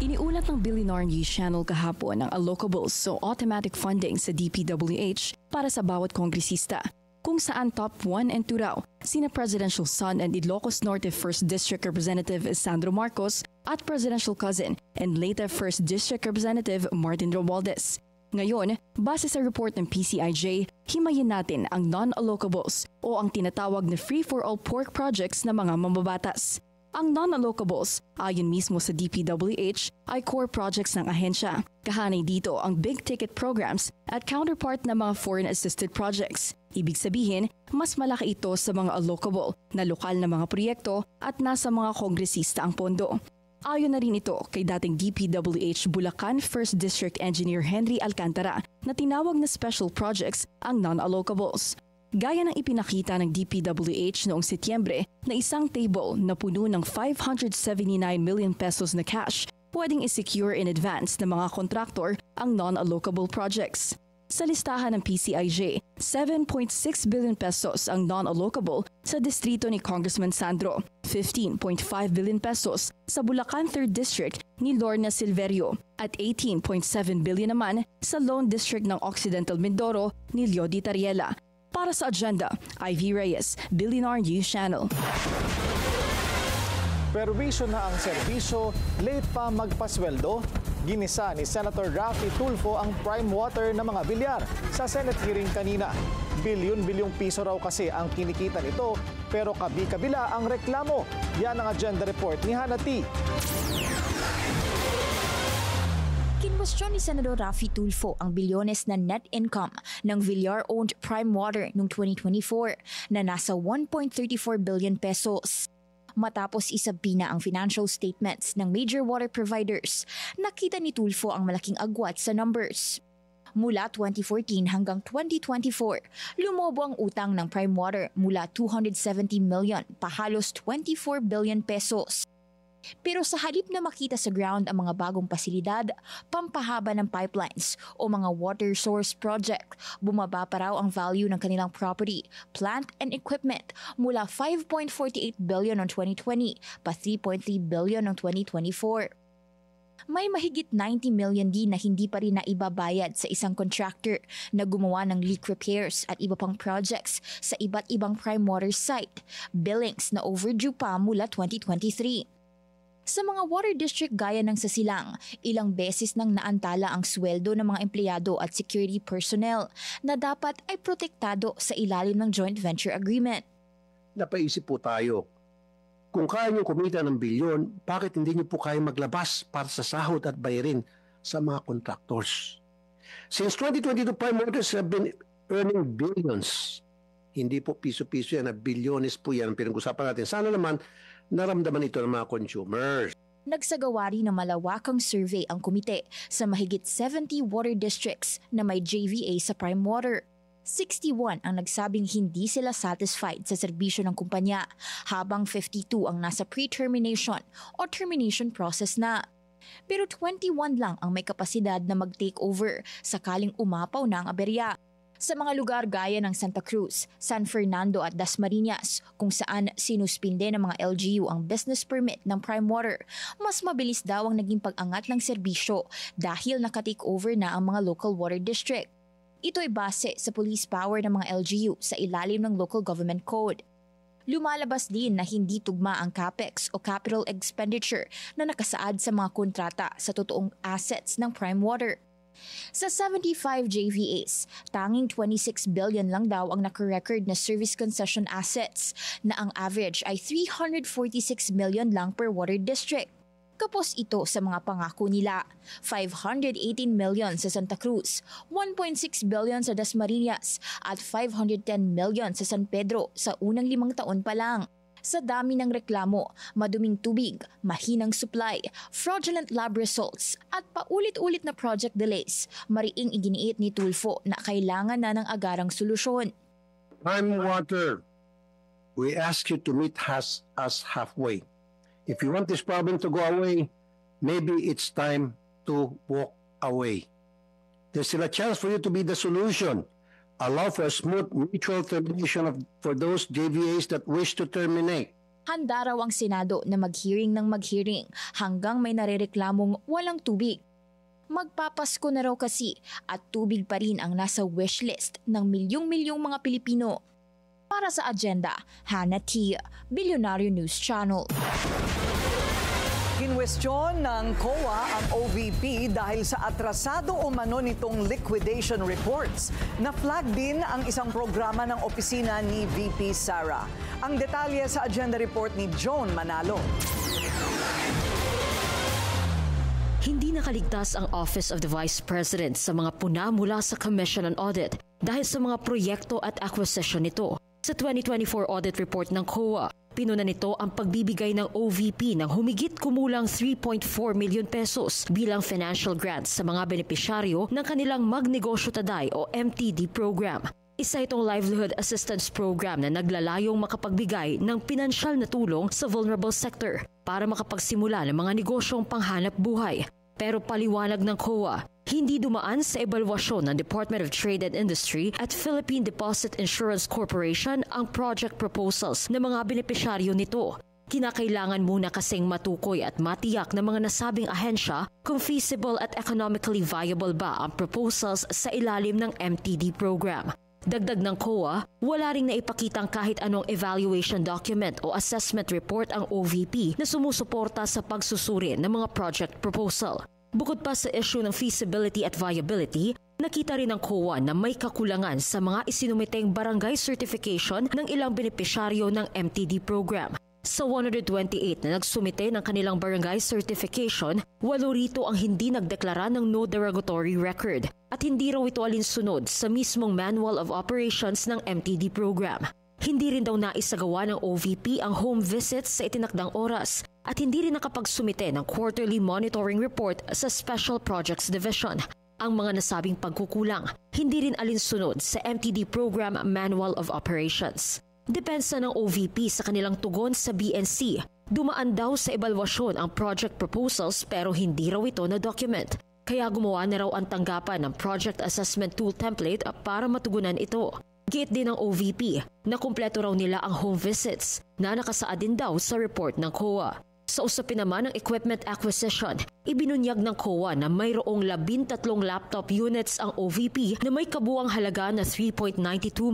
Iniulat ng Billionaire News Channel kahapon ang allocables o automatic funding sa DPWH para sa bawat kongresista, kung saan top 1 and 2 raw sina Presidential son and Ilocos Norte 1st District Representative Sandro Marcos at Presidential cousin and Leyte 1st District Representative Martin Romualdez. Ngayon, base sa report ng PCIJ, himayin natin ang non-allocables o ang tinatawag na free-for-all pork projects na mga mambabatas. Ang non-allocables, ayon mismo sa DPWH, ay core projects ng ahensya. Kahanay dito ang big-ticket programs at counterpart na mga foreign-assisted projects. Ibig sabihin, mas malaki ito sa mga allocable na lokal na mga proyekto at nasa mga kongresista ang pondo. Ayon na rin ito kay dating DPWH Bulacan 1st District Engineer Henry Alcantara na tinawag na special projects ang non-allocables. Gaya ng ipinakita ng DPWH noong Setyembre na isang table na puno ng 579 million pesos na cash pwedeng i-secure in advance ng mga kontraktor ang non-allocable projects. Sa listahan ng PCIJ, 7.6 billion pesos ang non-allocable sa distrito ni Congressman Sandro, 15.5 billion pesos sa Bulacan 3rd District ni Lorna Silverio at 18.7 billion naman sa Lone District ng Occidental Mindoro ni Leody Tariela. Para sa agenda, Ivy Reyes, Billionaire News Channel. Perwisyo na ang serbisyo, late pa magpasweldo. Ginisa ni Senator Raffy Tulfo ang prime water ng mga bilyar sa Senate hearing kanina. Bilyon-bilyong piso raw kasi ang kinikita nito, pero kabi-kabila ang reklamo. Yan ang agenda report ni Hannah T. Kinwestiyon ni Senador Raffy Tulfo ang bilyones na net income ng Villar-owned Prime Water noong 2024 na nasa 1.34 billion pesos. Matapos isabina ang financial statements ng major water providers, nakita ni Tulfo ang malaking agwat sa numbers. Mula 2014 hanggang 2024, lumobo ang utang ng Prime Water mula 270 million pa halos 24 billion pesos. Pero sa halip na makita sa ground ang mga bagong pasilidad, pampahaba ng pipelines o mga water source project, bumaba pa raw ang value ng kanilang property, plant and equipment mula 5.48 billion noong 2020 pa 3.3 billion noong 2024. May mahigit 90 million din na hindi pa rin naibabayad sa isang contractor na gumawa ng leak repairs at iba pang projects sa iba't ibang prime water site, billings na overdue pa mula 2023. Sa mga water district gaya ng Sasilang, ilang beses nang naantala ang sweldo ng mga empleyado at security personnel na dapat ay protektado sa ilalim ng joint venture agreement. Napaisip po tayo, kung kaya nyo kumita ng bilyon, bakit hindi nyo po kaya maglabas para sa sahod at bayarin sa mga contractors? Since 2022, Prime Waters have been earning billions. Hindi po piso-piso yan, na bilyones po yan ang pinag-usapan natin. Sana naman naramdaman ito ng mga consumers. Nagsagawa rin ng malawakang survey ang komite sa mahigit 70 water districts na may JVA sa Prime Water. 61 ang nagsabing hindi sila satisfied sa serbisyo ng kumpanya, habang 52 ang nasa pre-termination o termination process na. Pero 21 lang ang may kapasidad na mag-take over sakaling umapaw na ang aberya. Sa mga lugar gaya ng Santa Cruz, San Fernando at Dasmariñas, kung saan sinuspinde ng mga LGU ang business permit ng Prime Water, mas mabilis daw ang naging pag-angat ng serbisyo dahil nakatake over na ang mga local water district. Ito ay base sa police power ng mga LGU sa ilalim ng Local Government Code. Lumalabas din na hindi tugma ang CAPEX o capital expenditure na nakasaad sa mga kontrata sa totoong assets ng Prime Water. Sa 75 JVAs, tanging 26 billion lang daw ang nakarecord na service concession assets na ang average ay 346 million lang per water district. Kapos ito sa mga pangako nila, 518 million sa Santa Cruz, 1.6 billion sa Dasmariñas at 510 million sa San Pedro sa unang 5 taon pa lang. Sa dami ng reklamo, maduming tubig, mahinang supply, fraudulent lab results at paulit-ulit na project delays, mariing iginiit ni Tulfo na kailangan na ng agarang solusyon. Prime Water, we ask you to meet us halfway. If you want this problem to go away, maybe it's time to walk away. There's still a chance for you to be the solution. Allow for a smooth mutual termination for those JVAs that wish to terminate. Handa raw ang Senado na mag-hearing ng mag-hearing hanggang may narereklamong walang tubig. Magpapasko na raw kasi at tubig pa rin ang nasa wishlist ng milyong-milyong mga Pilipino. Para sa agenda, Hannah T., Billionaire News Channel. Kinwestiyon ng COA ang OVP dahil sa atrasado umano nitong liquidation reports. Na-flag din ang isang programa ng opisina ni VP Sara. Ang detalye sa agenda report ni Joan Manalo. Hindi nakaligtas ang Office of the Vice President sa mga puna mula sa Commission on Audit dahil sa mga proyekto at acquisition nito. Sa 2024 audit report ng COA, pinuna nito ang pagbibigay ng OVP ng humigit kumulang 3.4 million pesos bilang financial grants sa mga benepisyaryo ng kanilang Magnegosyo Taday o MTD program. Isa itong livelihood assistance program na naglalayong makapagbigay ng pinansyal na tulong sa vulnerable sector para makapagsimula ng mga negosyong panghanap buhay. Pero paliwanag ng COA, hindi dumaan sa ebalwasyon ng Department of Trade and Industry at Philippine Deposit Insurance Corporation ang project proposals ng mga benepisyaryo nito. Kinakailangan muna kasing matukoy at matiyak ng mga nasabing ahensya kung feasible at economically viable ba ang proposals sa ilalim ng MTD program. Dagdag ng COA, wala ring naipakitang kahit anong evaluation document o assessment report ang OVP na sumusuporta sa pagsusuri ng mga project proposal. Bukod pa sa issue ng feasibility at viability, nakita rin ng COA na may kakulangan sa mga isinumiteng barangay certification ng ilang benepisyaryo ng MTD program. Sa 128 na nagsumite ng kanilang barangay certification, 8 rito ang hindi nagdeklara ng no derogatory record at hindi raw ito alinsunod sa mismong Manual of Operations ng MTD program. Hindi rin daw naisagawa ng OVP ang home visits sa itinakdang oras at hindi rin nakapagsumite ng quarterly monitoring report sa Special Projects Division. Ang mga nasabing pagkukulang, hindi rin alinsunod sa MTD Program Manual of Operations. Depensa ng OVP sa kanilang tugon sa BNC, dumaan daw sa ebalwasyon ang project proposals pero hindi raw ito na document. Kaya gumawa na raw ang tanggapan ng Project Assessment Tool template para matugunan ito. Giit din ng OVP na kumpleto raw nila ang home visits na nakasaad din daw sa report ng COA. Sa usapin naman ng equipment acquisition, ibinunyag ng COA na mayroong 13 laptop units ang OVP na may kabuang halaga na 3.92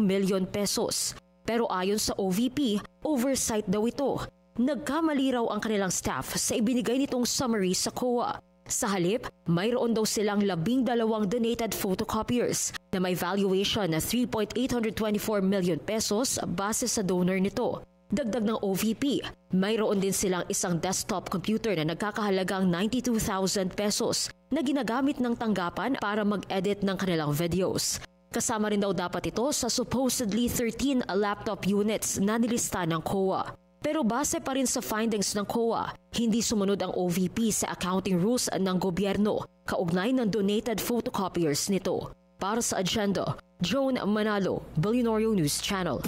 million pesos. Pero ayon sa OVP, oversight daw ito. Nagkamali raw ang kanilang staff sa ibinigay nitong summary sa COA. Sa halip, mayroon daw silang 12 donated photocopiers na may valuation na 3.824 million pesos base sa donor nito. Dagdag ng OVP, mayroon din silang isang desktop computer na nagkakahalagang 92,000 pesos na ginagamit ng tanggapan para mag-edit ng kanilang videos. Kasama rin daw dapat ito sa supposedly 13 laptop units na nilista ng COA. Pero base pa rin sa findings ng COA, hindi sumunod ang OVP sa accounting rules ng gobyerno kaugnay ng donated photocopiers nito. Para sa agenda, Joan Manalo, Billionaire News Channel.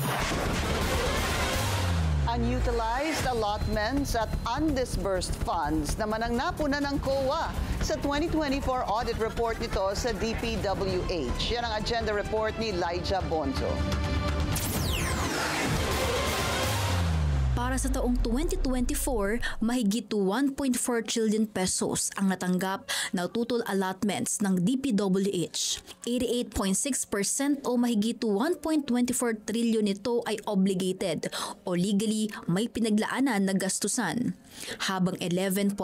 Unutilized allotments at undisbursed funds naman ang napuna ng COA sa 2024 audit report nito sa DPWH. Yan ang agenda report ni Lyja Bonzo. Para sa taong 2024, mahigit 1.4 trillion pesos ang natanggap na total allotments ng DPWH. 88.6% o mahigit 1.24 trillion nito ay obligated o legally may pinaglaanan na gastusan, habang 11.94%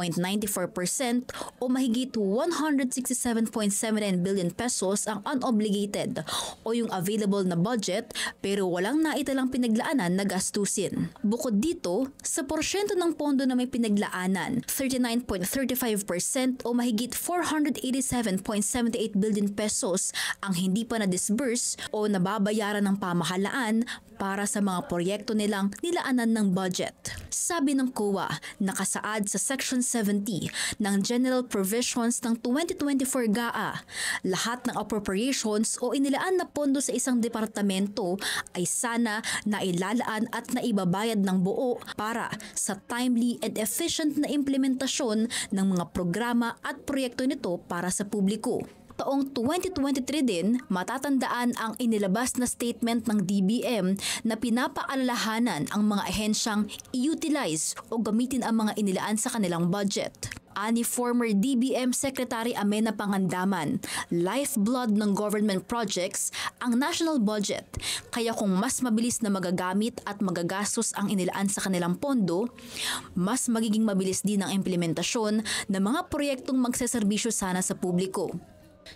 o mahigit 167.79 billion pesos ang unobligated o yung available na budget pero walang naitalang pinaglaanan na gastusin. Bukod dito, sa porsyento ng pondo na may pinaglaanan, 39.35% o mahigit 487.78 billion pesos ang hindi pa na-disburse o nababayaran ng pamahalaan para sa mga proyekto nilang nilaanan ng budget. Sabi ng COA, nakasaad sa Section 70 ng General Provisions ng 2024 GAA, lahat ng appropriations o inilaan na pondo sa isang departamento ay sana nailalaan at naibabayad ng buo para sa timely and efficient na implementasyon ng mga programa at proyekto nito para sa publiko. Taong 2023 din, matatandaan ang inilabas na statement ng DBM na pinapaalalahanan ang mga ahensyang i-utilize o gamitin ang mga inilaan sa kanilang budget. Ani former DBM Secretary Amena Pangandaman, lifeblood ng government projects ang national budget. Kaya kung mas mabilis na magagamit at magagastos ang inilaan sa kanilang pondo, mas magiging mabilis din ang implementasyon ng mga proyektong magseserbisyo sana sa publiko.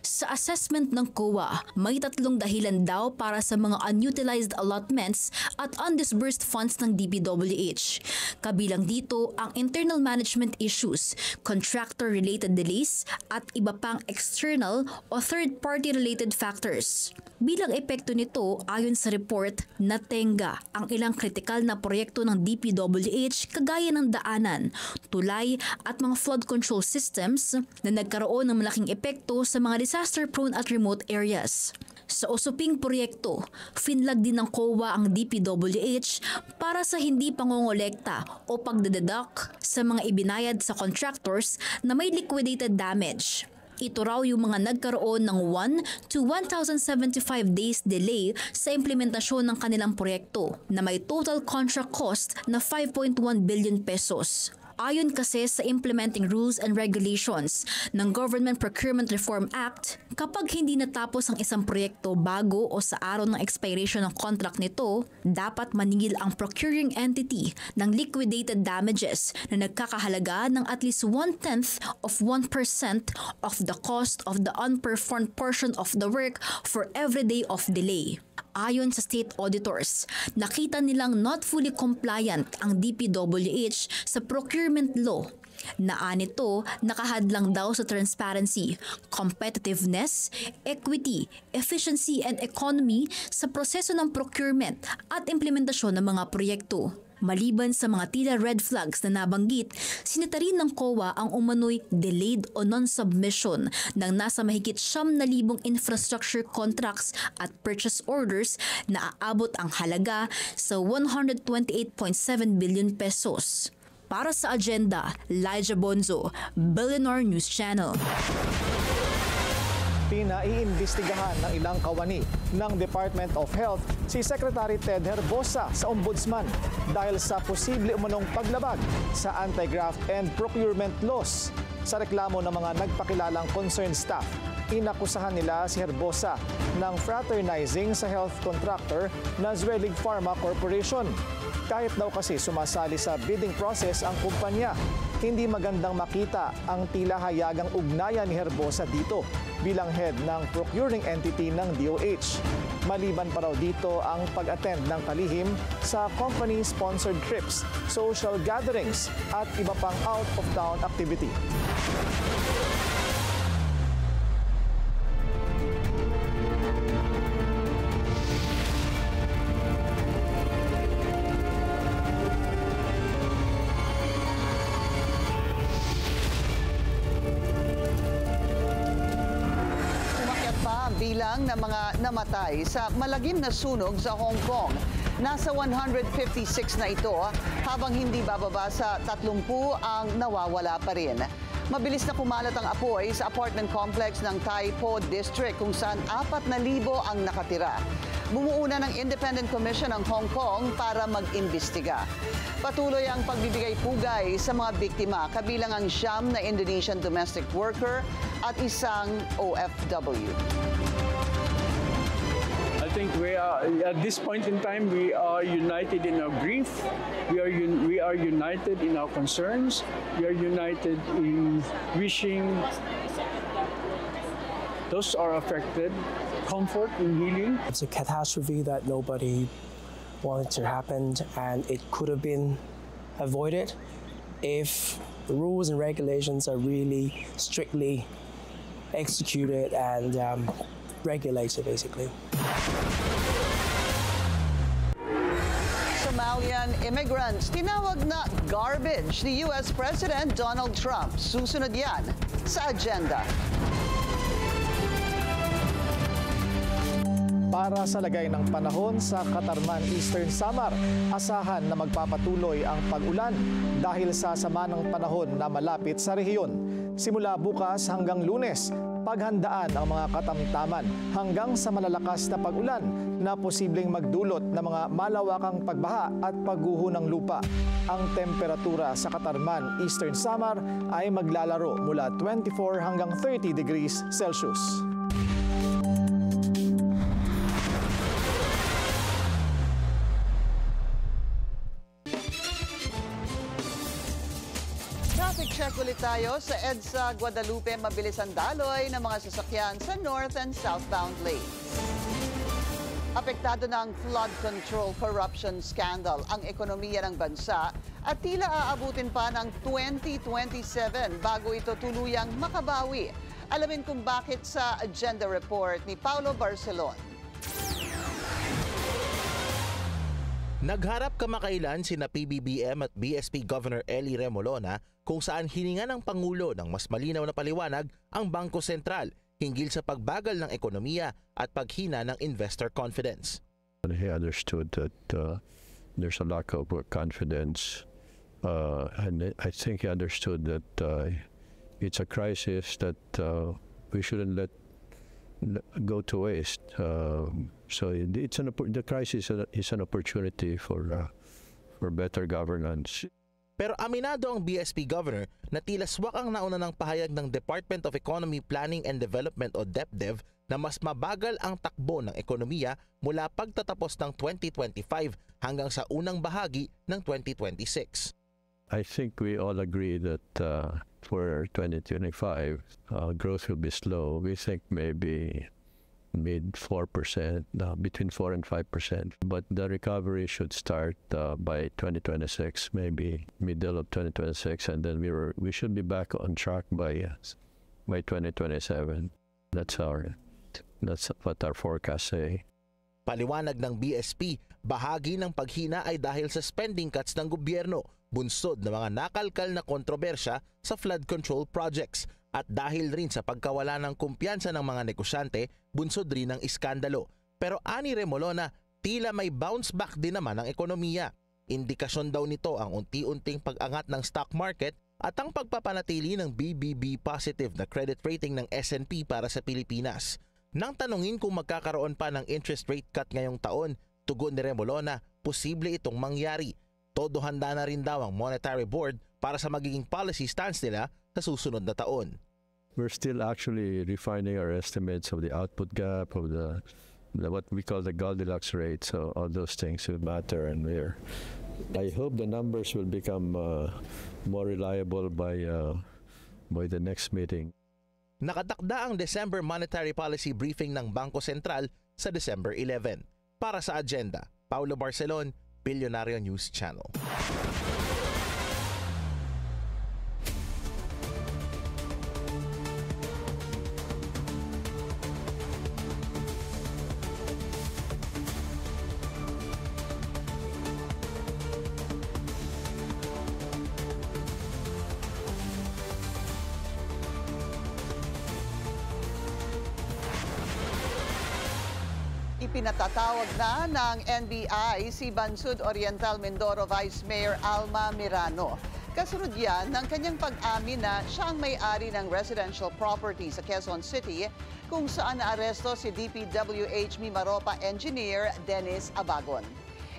Sa assessment ng COA, may 3 dahilan daw para sa mga unutilized allotments at undisbursed funds ng DPWH. Kabilang dito ang internal management issues, contractor-related delays at iba pang external o third-party related factors. Bilang epekto nito, ayon sa report, natenga ang ilang kritikal na proyekto ng DPWH kagaya ng daanan, tulay at mga flood control systems na nagkaroon ng malaking epekto sa mga disaster-prone at remote areas. Sa usuping proyekto, finlag din ng COA ang DPWH para sa hindi pangongolekta o pagdededuct sa mga ibinayad sa contractors na may liquidated damage. Ito raw yung mga nagkaroon ng 1 to 1,075 days delay sa implementasyon ng kanilang proyekto na may total contract cost na 5.1 billion pesos. Ayon kasi sa Implementing Rules and Regulations ng Government Procurement Reform Act, kapag hindi natapos ang isang proyekto bago o sa araw ng expiration ng contract nito, dapat maningil ang procuring entity ng liquidated damages na nagkakahalaga ng at least 1/10 of 1% of the cost of the unperformed portion of the work for every day of delay. Ayon sa state auditors, nakita nilang not fully compliant ang DPWH sa procurement law. Naan nito nakahadlang daw sa transparency, competitiveness, equity, efficiency and economy sa proseso ng procurement at implementasyon ng mga proyekto. Maliban sa mga tila red flags na nabanggit, sinita rin ng COA ang umano'y delayed o non-submission ng nasa mahigit 9,000 infrastructure contracts at purchase orders na aabot ang halaga sa 128.7 billion pesos. Para sa agenda, Elijah Bonzo, Billionaire News Channel. Pinaiimbestigahan ng ilang kawani ng Department of Health si Secretary Ted Herbosa sa Ombudsman dahil sa posible umanong paglabag sa anti-graft and procurement laws. Sa reklamo ng mga nagpakilalang concerned staff, inakusahan nila si Herbosa ng fraternizing sa health contractor na Zwelig Pharma Corporation. Kahit daw kasi sumasali sa bidding process ang kumpanya, hindi magandang makita ang tila hayagang ugnayan ni Herbosa dito bilang head ng procuring entity ng DOH. Maliban pa raw dito ang pag-attend ng kalihim sa company-sponsored trips, social gatherings at iba pang out-of-town activity. Bilang ng mga namatay sa malagim na sunog sa Hong Kong. Nasa 156 na ito habang hindi bababa sa 30 ang nawawala pa rin. Mabilis na kumalat ang apoy sa apartment complex ng Tai Po District kung saan 4,000 ang nakatira. Bumuuna ng Independent Commission ng Hong Kong para mag-imbestiga. Patuloy ang pagbibigay pugay sa mga biktima, kabilang ang 9 na Indonesian domestic worker at isang OFW. I think we are, at this point in time, we are united in our grief. We are united in our concerns. We are united in wishing those are affected comfort and healing. It's a catastrophe that nobody wanted to happen, and it could have been avoided if the rules and regulations are really strictly executed and regulated, basically. Somalian immigrants tinawag na garbage ni US President Donald Trump. Susunod yan sa agenda. Para sa lagay ng panahon sa Katarman Eastern Samar, asahan na magpapatuloy ang pag-ulan dahil sa sama ng panahon na malapit sa rehiyon. Simula bukas hanggang Lunes, paghandaan ang mga katamtaman hanggang sa malalakas na pag-ulan na posibleng magdulot ng mga malawakang pagbaha at pagguho ng lupa. Ang temperatura sa Katarman, Eastern Samar ay maglalaro mula 24 hanggang 30 degrees Celsius. Traffic check ulit tayo sa EDSA Guadalupe. Mabilis ang daloy ng mga sasakyan sa north and southbound lanes. Apektado ng flood control corruption scandal ang ekonomiya ng bansa at tila aabutin pa ng 2027 bago ito tuluyang makabawi. Alamin kung bakit sa agenda report ni Paulo Barcelon. Nagharap kamakailan sina PBBM at BSP Governor Elly Remolona kung saan hininga ng Pangulo ng mas malinaw na paliwanag ang Bangko Sentral hinggil sa pagbagal ng ekonomiya at paghina ng investor confidence. He understood that there's a lack of confidence and I think he understood that it's a crisis that we shouldn't let go to waste. So the crisis is an opportunity for better governance. Pero aminado ang BSP Governor na tila swak ang nauna ng pahayag ng Department of Economy, Planning and Development o DepDev na mas mabagal ang takbo ng ekonomiya mula pagtatapos ng 2025 hanggang sa unang bahagi ng 2026. I think we all agree that for 2025, growth will be slow. We think maybe mid 4%, between 4 and 5%. But the recovery should start by 2026, maybe middle of 2026, and then we should be back on track by 2027. That's what our forecasts say. Paliwanag ng BSP, bahagi ng paghina ay dahil sa spending cuts ng gobyerno, bunsod ng mga nakalkal na kontrobersya sa flood control projects at dahil rin sa pagkawala ng kumpiyansa ng mga negosyante, bunsod rin ng iskandalo. Pero ani Remolona, tila may bounce back din naman ang ekonomiya. Indikasyon daw nito ang unti-unting pag-angat ng stock market at ang pagpapanatili ng BBB positive na credit rating ng S&P para sa Pilipinas. Nang tanungin kung magkakaroon pa ng interest rate cut ngayong taon, tugon ni Remolona, posible itong mangyari. Todo handa na rin daw ang Monetary Board para sa magiging policy stance nila sa susunod na taon. We're still actually refining our estimates of the output gap, of the what we call the Goldilocks rate. So all those things will matter, and I hope the numbers will become more reliable by the next meeting. Nakatakda ang December Monetary Policy Briefing ng Bangko Sentral sa December 11. Para sa agenda, Paulo Barcelon, Billionario News Channel. Ipinatatawag na ng NBI si Bansud Oriental Mindoro Vice Mayor Alma Mirano. Kasunod yan ng kanyang pag-amin na siya ang may-ari ng residential property sa Quezon City kung saan naaresto si DPWH Mimaropa engineer Dennis Abagon.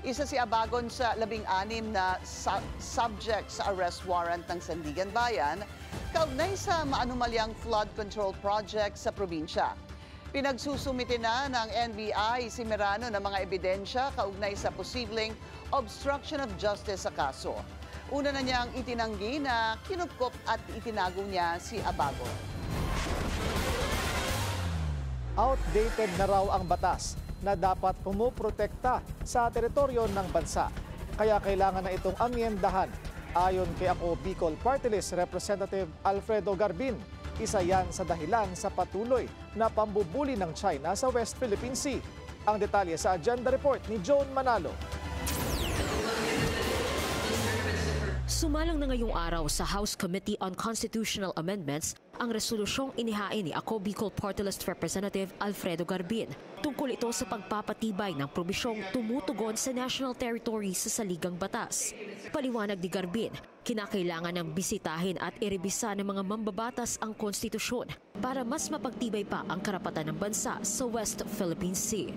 Isa si Abagon sa 16 na subject sa arrest warrant ng Sandigan Bayan kaugnay sa maanumalyang flood control project sa probinsya. Pinagsusumite na ng NBI si Mirano ng mga ebidensya kaugnay sa posibleng obstruction of justice sa kaso. Una na niyang itinanggi na kinupkop at itinago niya si Abagon. Outdated na raw ang batas na dapat pumuprotekta sa teritoryo ng bansa. Kaya kailangan na itong amyendahan. Ayon kay Ako Bicol Party List Representative Alfredo Garbin, isa yan sa dahilan sa patuloy na pambubuli ng China sa West Philippine Sea. Ang detalye sa agenda report ni Joan Manalo. Sumalang na ngayong araw sa House Committee on Constitutional Amendments ang resolusyong inihain ni Ako Bicol Party List Representative Alfredo Garbin tungkol Tungkol ito sa pagpapatibay ng probisyong tumutugon sa national territory sa saligang batas. Paliwanag ni Garbin, kinakailangan ng bisitahin at irebisa ng mga mambabatas ang konstitusyon para mas mapagtibay pa ang karapatan ng bansa sa West Philippine Sea.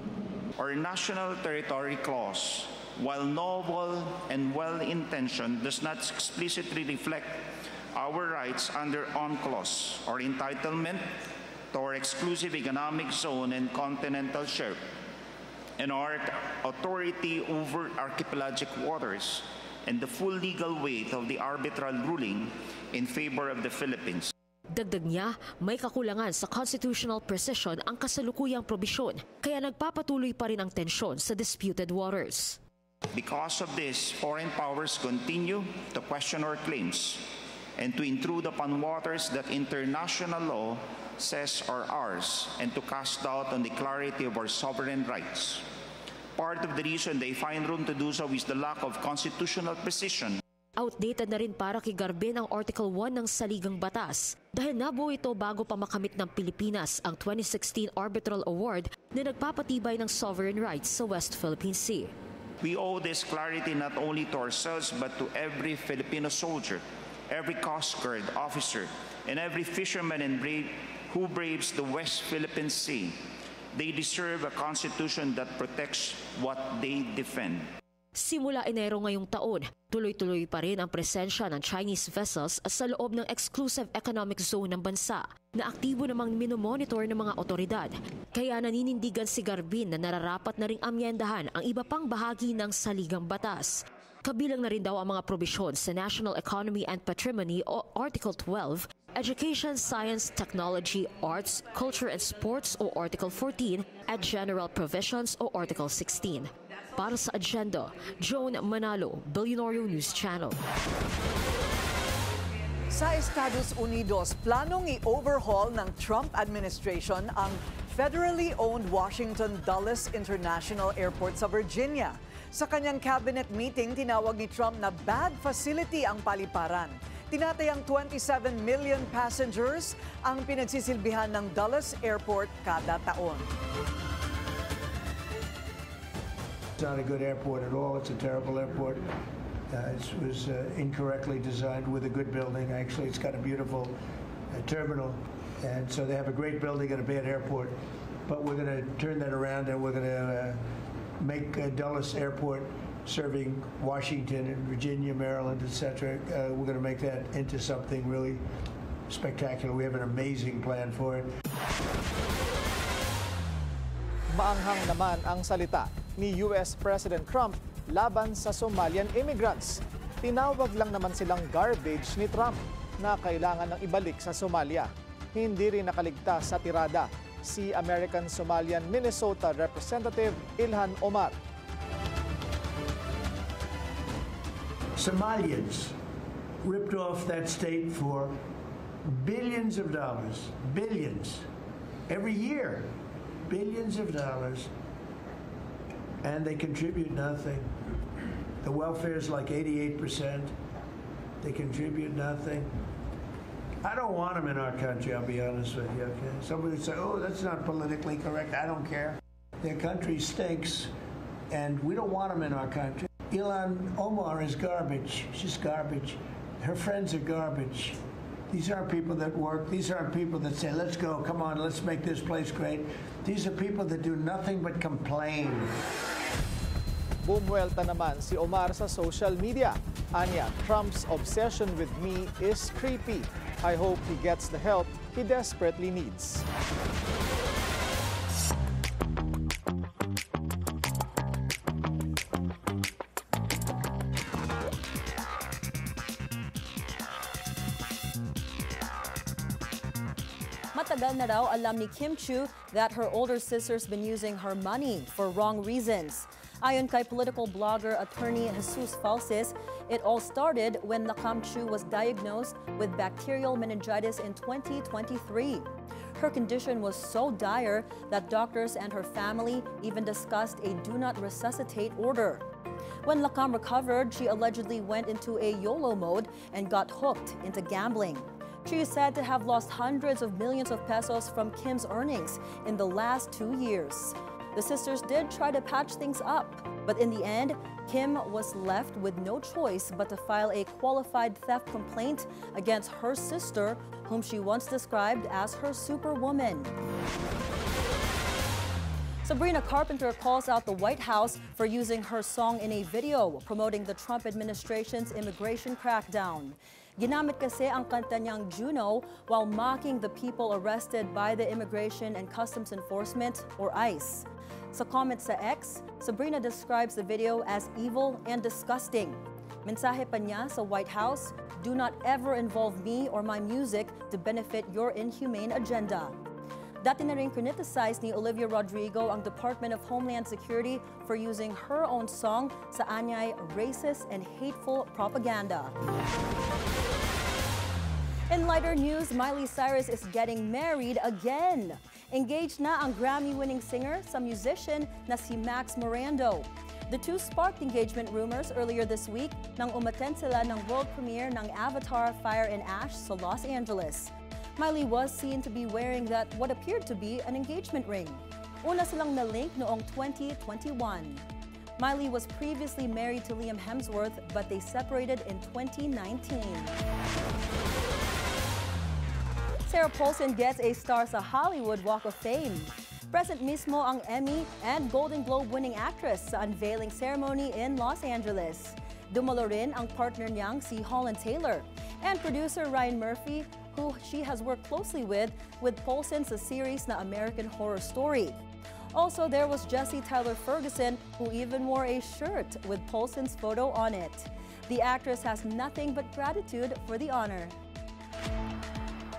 Our National Territory Clause, while noble and well-intentioned, does not explicitly reflect our rights under UNCLOS or entitlement to our exclusive economic zone and continental shelf, and our authority over archipelagic waters, and the full legal weight of the arbitral ruling in favor of the Philippines. Dagdag niya, may kakulangan sa constitutional precision ang kasalukuyang probisyon, kaya nagpapatuloy pa rin ang tensyon sa disputed waters. Because of this, foreign powers continue to question our claims and to intrude upon waters that international law says are ours, and to cast doubt on the clarity of our sovereign rights. Part of the reason they find room to do so is the lack of constitutional precision. Outdated na rin para kay Garbin ang Article 1 ng Saligang Batas dahil nabuo ito bago pa makamit ng Pilipinas ang 2016 Arbitral Award na nagpapatibay ng sovereign rights sa West Philippine Sea. We owe this clarity not only to ourselves but to every Filipino soldier, every Coast Guard officer, and every fisherman and who braves the West Philippine Sea. They deserve a constitution that protects what they defend. Simula Enero ngayong taon, tuloy-tuloy pa rin ang presensya ng Chinese vessels sa loob ng exclusive economic zone ng bansa na aktibo namang minomonitor ng mga otoridad. Kaya naninindigan si Garbin na nararapat na ring amyendahan ang iba pang bahagi ng Saligang Batas. Kabilang na rin daw ang mga probisyon sa National Economy and Patrimony o Article 12, Education, Science, Technology, Arts, Culture and Sports o Article 14 at General Provisions o Article 16. Para sa Agenda, Joan Manalo, Billionario News Channel. Sa Estados Unidos, planong i-overhaul ng Trump administration ang federally owned Washington Dulles International Airport sa Virginia. Sa kanyang cabinet meeting, tinawag ni Trump na bad facility ang paliparan. Tinatayang 27 million passengers ang pinagsisilbihan ng Dulles Airport kada taon. It's not a good airport at all. It's a terrible airport. It was incorrectly designed with a good building. Actually, it's got a beautiful terminal. And so they have a great building and a bad airport. But we're going to turn that around and we're going to make Dulles Airport serving Washington and Virginia, Maryland, etc. We're going to make that into something really spectacular. We have an amazing plan for it. Maanghang naman ang salita ni US President Trump laban sa Somalian immigrants. Tinawag lang naman silang garbage ni Trump na kailangan ng ibalik sa Somalia. Hindi rin nakaligtas sa tirada si American Somalian Minnesota Representative Ilhan Omar. Somalians ripped off that state for billions of dollars, billions, every year, billions of dollars, and they contribute nothing. The welfare is like 88%. They contribute nothing. I don't want them in our country, I'll be honest with you, okay? Somebody would say, oh, that's not politically correct. I don't care. Their country stinks, and we don't want them in our country. Ilhan Omar is garbage. She's garbage. Her friends are garbage. These aren't people that work. These aren't people that say, let's go, come on, let's make this place great. These are people that do nothing but complain. Bumuelta naman si Omar sa social media. Anya, Trump's obsession with me is creepy. I hope he gets the help he desperately needs. Matagal na raw alam ni Kim Chiu that her older sister's been using her money for wrong reasons. Ayon kay political blogger attorney Jesus Falsis, it all started when Nakam Chiu was diagnosed with bacterial meningitis in 2023. Her condition was so dire that doctors and her family even discussed a do not resuscitate order. When Nakam recovered, she allegedly went into a YOLO mode and got hooked into gambling. She is said to have lost hundreds of millions of pesos from Kim's earnings in the last 2 years. The sisters did try to patch things up, but in the end, Kim was left with no choice but to file a qualified theft complaint against her sister, whom she once described as her superwoman. Sabrina Carpenter calls out the White House for using her song in a video promoting the Trump administration's immigration crackdown. Ginamit kasi ang kanta niyang Juno while mocking the people arrested by the Immigration and Customs Enforcement, or ICE. Sa comment sa X, Sabrina describes the video as evil and disgusting. Mensahe pa niya sa White House, "Do not ever involve me or my music to benefit your inhumane agenda." Dati na rin criticized ni Olivia Rodrigo ang Department of Homeland Security for using her own song sa anyay racist and hateful propaganda. In lighter news, Miley Cyrus is getting married again. Engaged na ang Grammy-winning singer sa musician na si Max Morando. The two sparked engagement rumors earlier this week nang umattend sila ng world premiere ng Avatar: Fire and Ash sa Los Angeles. Miley was seen to be wearing that what appeared to be an engagement ring. Una silang na-link noong 2021. Miley was previously married to Liam Hemsworth, but they separated in 2019. Sarah Paulson gets a star sa Hollywood Walk of Fame. Present mismo ang Emmy and Golden Globe-winning actress sa unveiling ceremony in Los Angeles. Dumalo rin ang partner niyang si Holland Taylor and producer Ryan Murphy, who she has worked closely with Paulson sa series na American Horror Story. Also, there was Jesse Tyler Ferguson, who even wore a shirt with Paulson's photo on it. The actress has nothing but gratitude for the honor.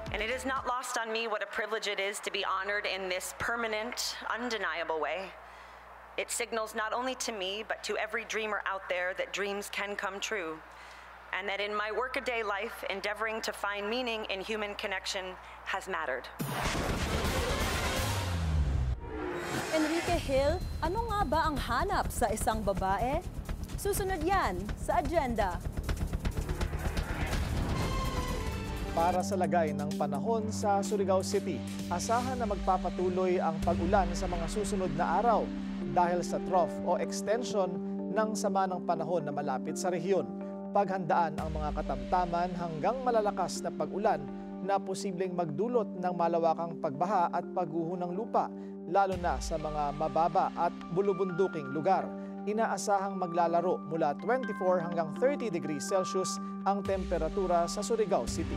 And it is not lost on me what a privilege it is to be honored in this permanent, undeniable way. It signals not only to me, but to every dreamer out there that dreams can come true. And that in my workaday life, endeavoring to find meaning in human connection has mattered. Enrique Hill, ano nga ba ang hanap sa isang babae? Susunod yan sa agenda. Para sa lagay ng panahon sa Surigao City, asahan na magpapatuloy ang pag-ulan sa mga susunod na araw dahil sa trough o extension ng sama ng panahon na malapit sa rehiyon. Paghandaan ang mga katamtaman hanggang malalakas na pag-ulan na posibleng magdulot ng malawakang pagbaha at pagguho ng lupa, lalo na sa mga mababa at bulubunduking lugar. Inaasahang maglalaro mula 24 hanggang 30 degrees Celsius ang temperatura sa Surigao City.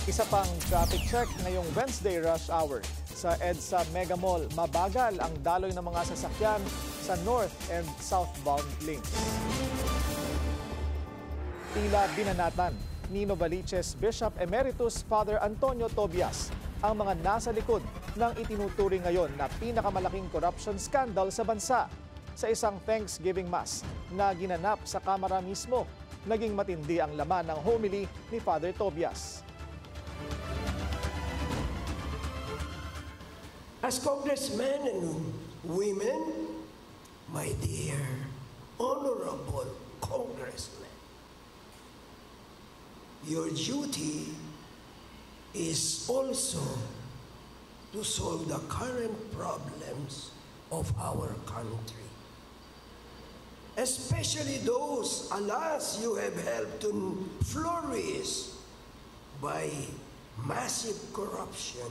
Isa pang traffic check ngayong Wednesday rush hour. Sa EDSA Mega Mall, mabagal ang daloy ng mga sasakyan sa north and southbound lanes. Tila binanatan ni Novaliches Bishop Emeritus Father Antonio Tobias ang mga nasa likod ng itinuturing ngayon na pinakamalaking corruption scandal sa bansa. Sa isang Thanksgiving Mass na ginanap sa Kamara mismo, naging matindi ang laman ng homily ni Father Tobias. As congressmen and women, my dear, honorable congressmen, your duty is also to solve the current problems of our country. Especially those, alas, you have helped to flourish by massive corruption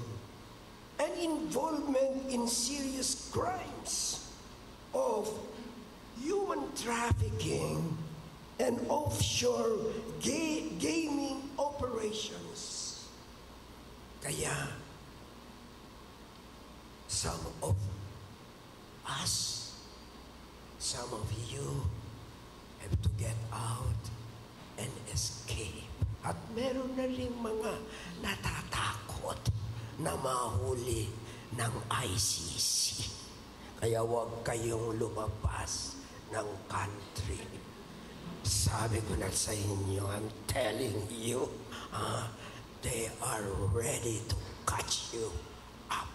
and involvement in serious crimes of human trafficking and offshore gaming operations. Kaya, some of us, some of you have to get out and escape. At meron na rin mga natatakot na mahuli ng ICC. Kaya huwag kayong lumabas ng country. Sabi ko na sa inyo, I'm telling you, they are ready to catch you up.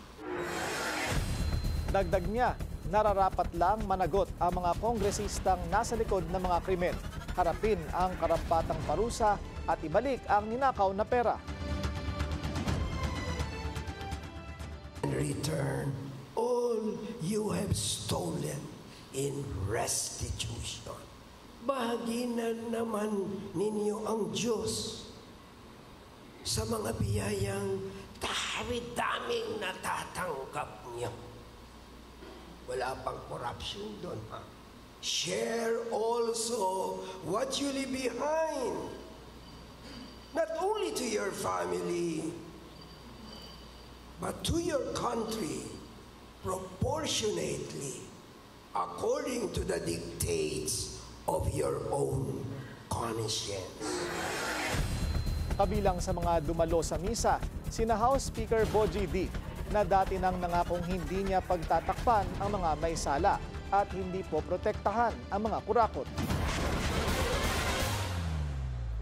Dagdag niya, nararapat lang managot ang mga kongresistang nasa likod ng mga krimen. harapin ang karampatang parusa at ibalik ang ninakaw na pera. Return all you have stolen in restitution. Bahaginan naman ninyo ang Diyos sa mga biyayang dami-daming natatanggap niyo. Wala pang corruption doon, ha? Share also what you leave behind. Not only to your family, but to your country, proportionately, according to the dictates of your own conscience. Kabilang sa mga dumalo sa misa, sina House Speaker Bogie D, na dati nang nangakong hindi niya pagtatakpan ang mga may sala at hindi po protektahan ang mga kurakot.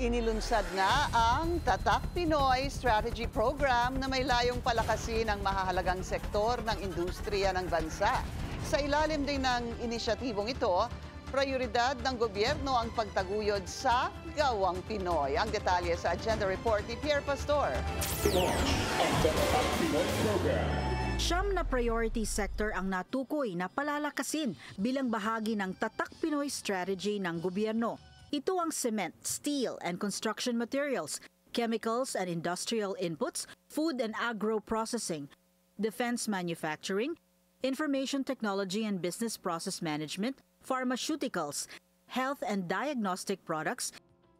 Inilunsad na ang Tatak Pinoy Strategy Program na may layong palakasin ang mahahalagang sektor ng industriya ng bansa. Sa ilalim din ng inisyatibong ito, prioridad ng gobyerno ang pagtaguyod sa gawang Pinoy. Ang detalye sa Agenda Report ni Pierre Pastor. Siyam na priority sector ang natukoy na palalakasin bilang bahagi ng Tatak Pinoy Strategy ng gobyerno. Ito ang cement, steel and construction materials, chemicals and industrial inputs, food and agro processing, defense manufacturing, information technology and business process management, pharmaceuticals, health and diagnostic products,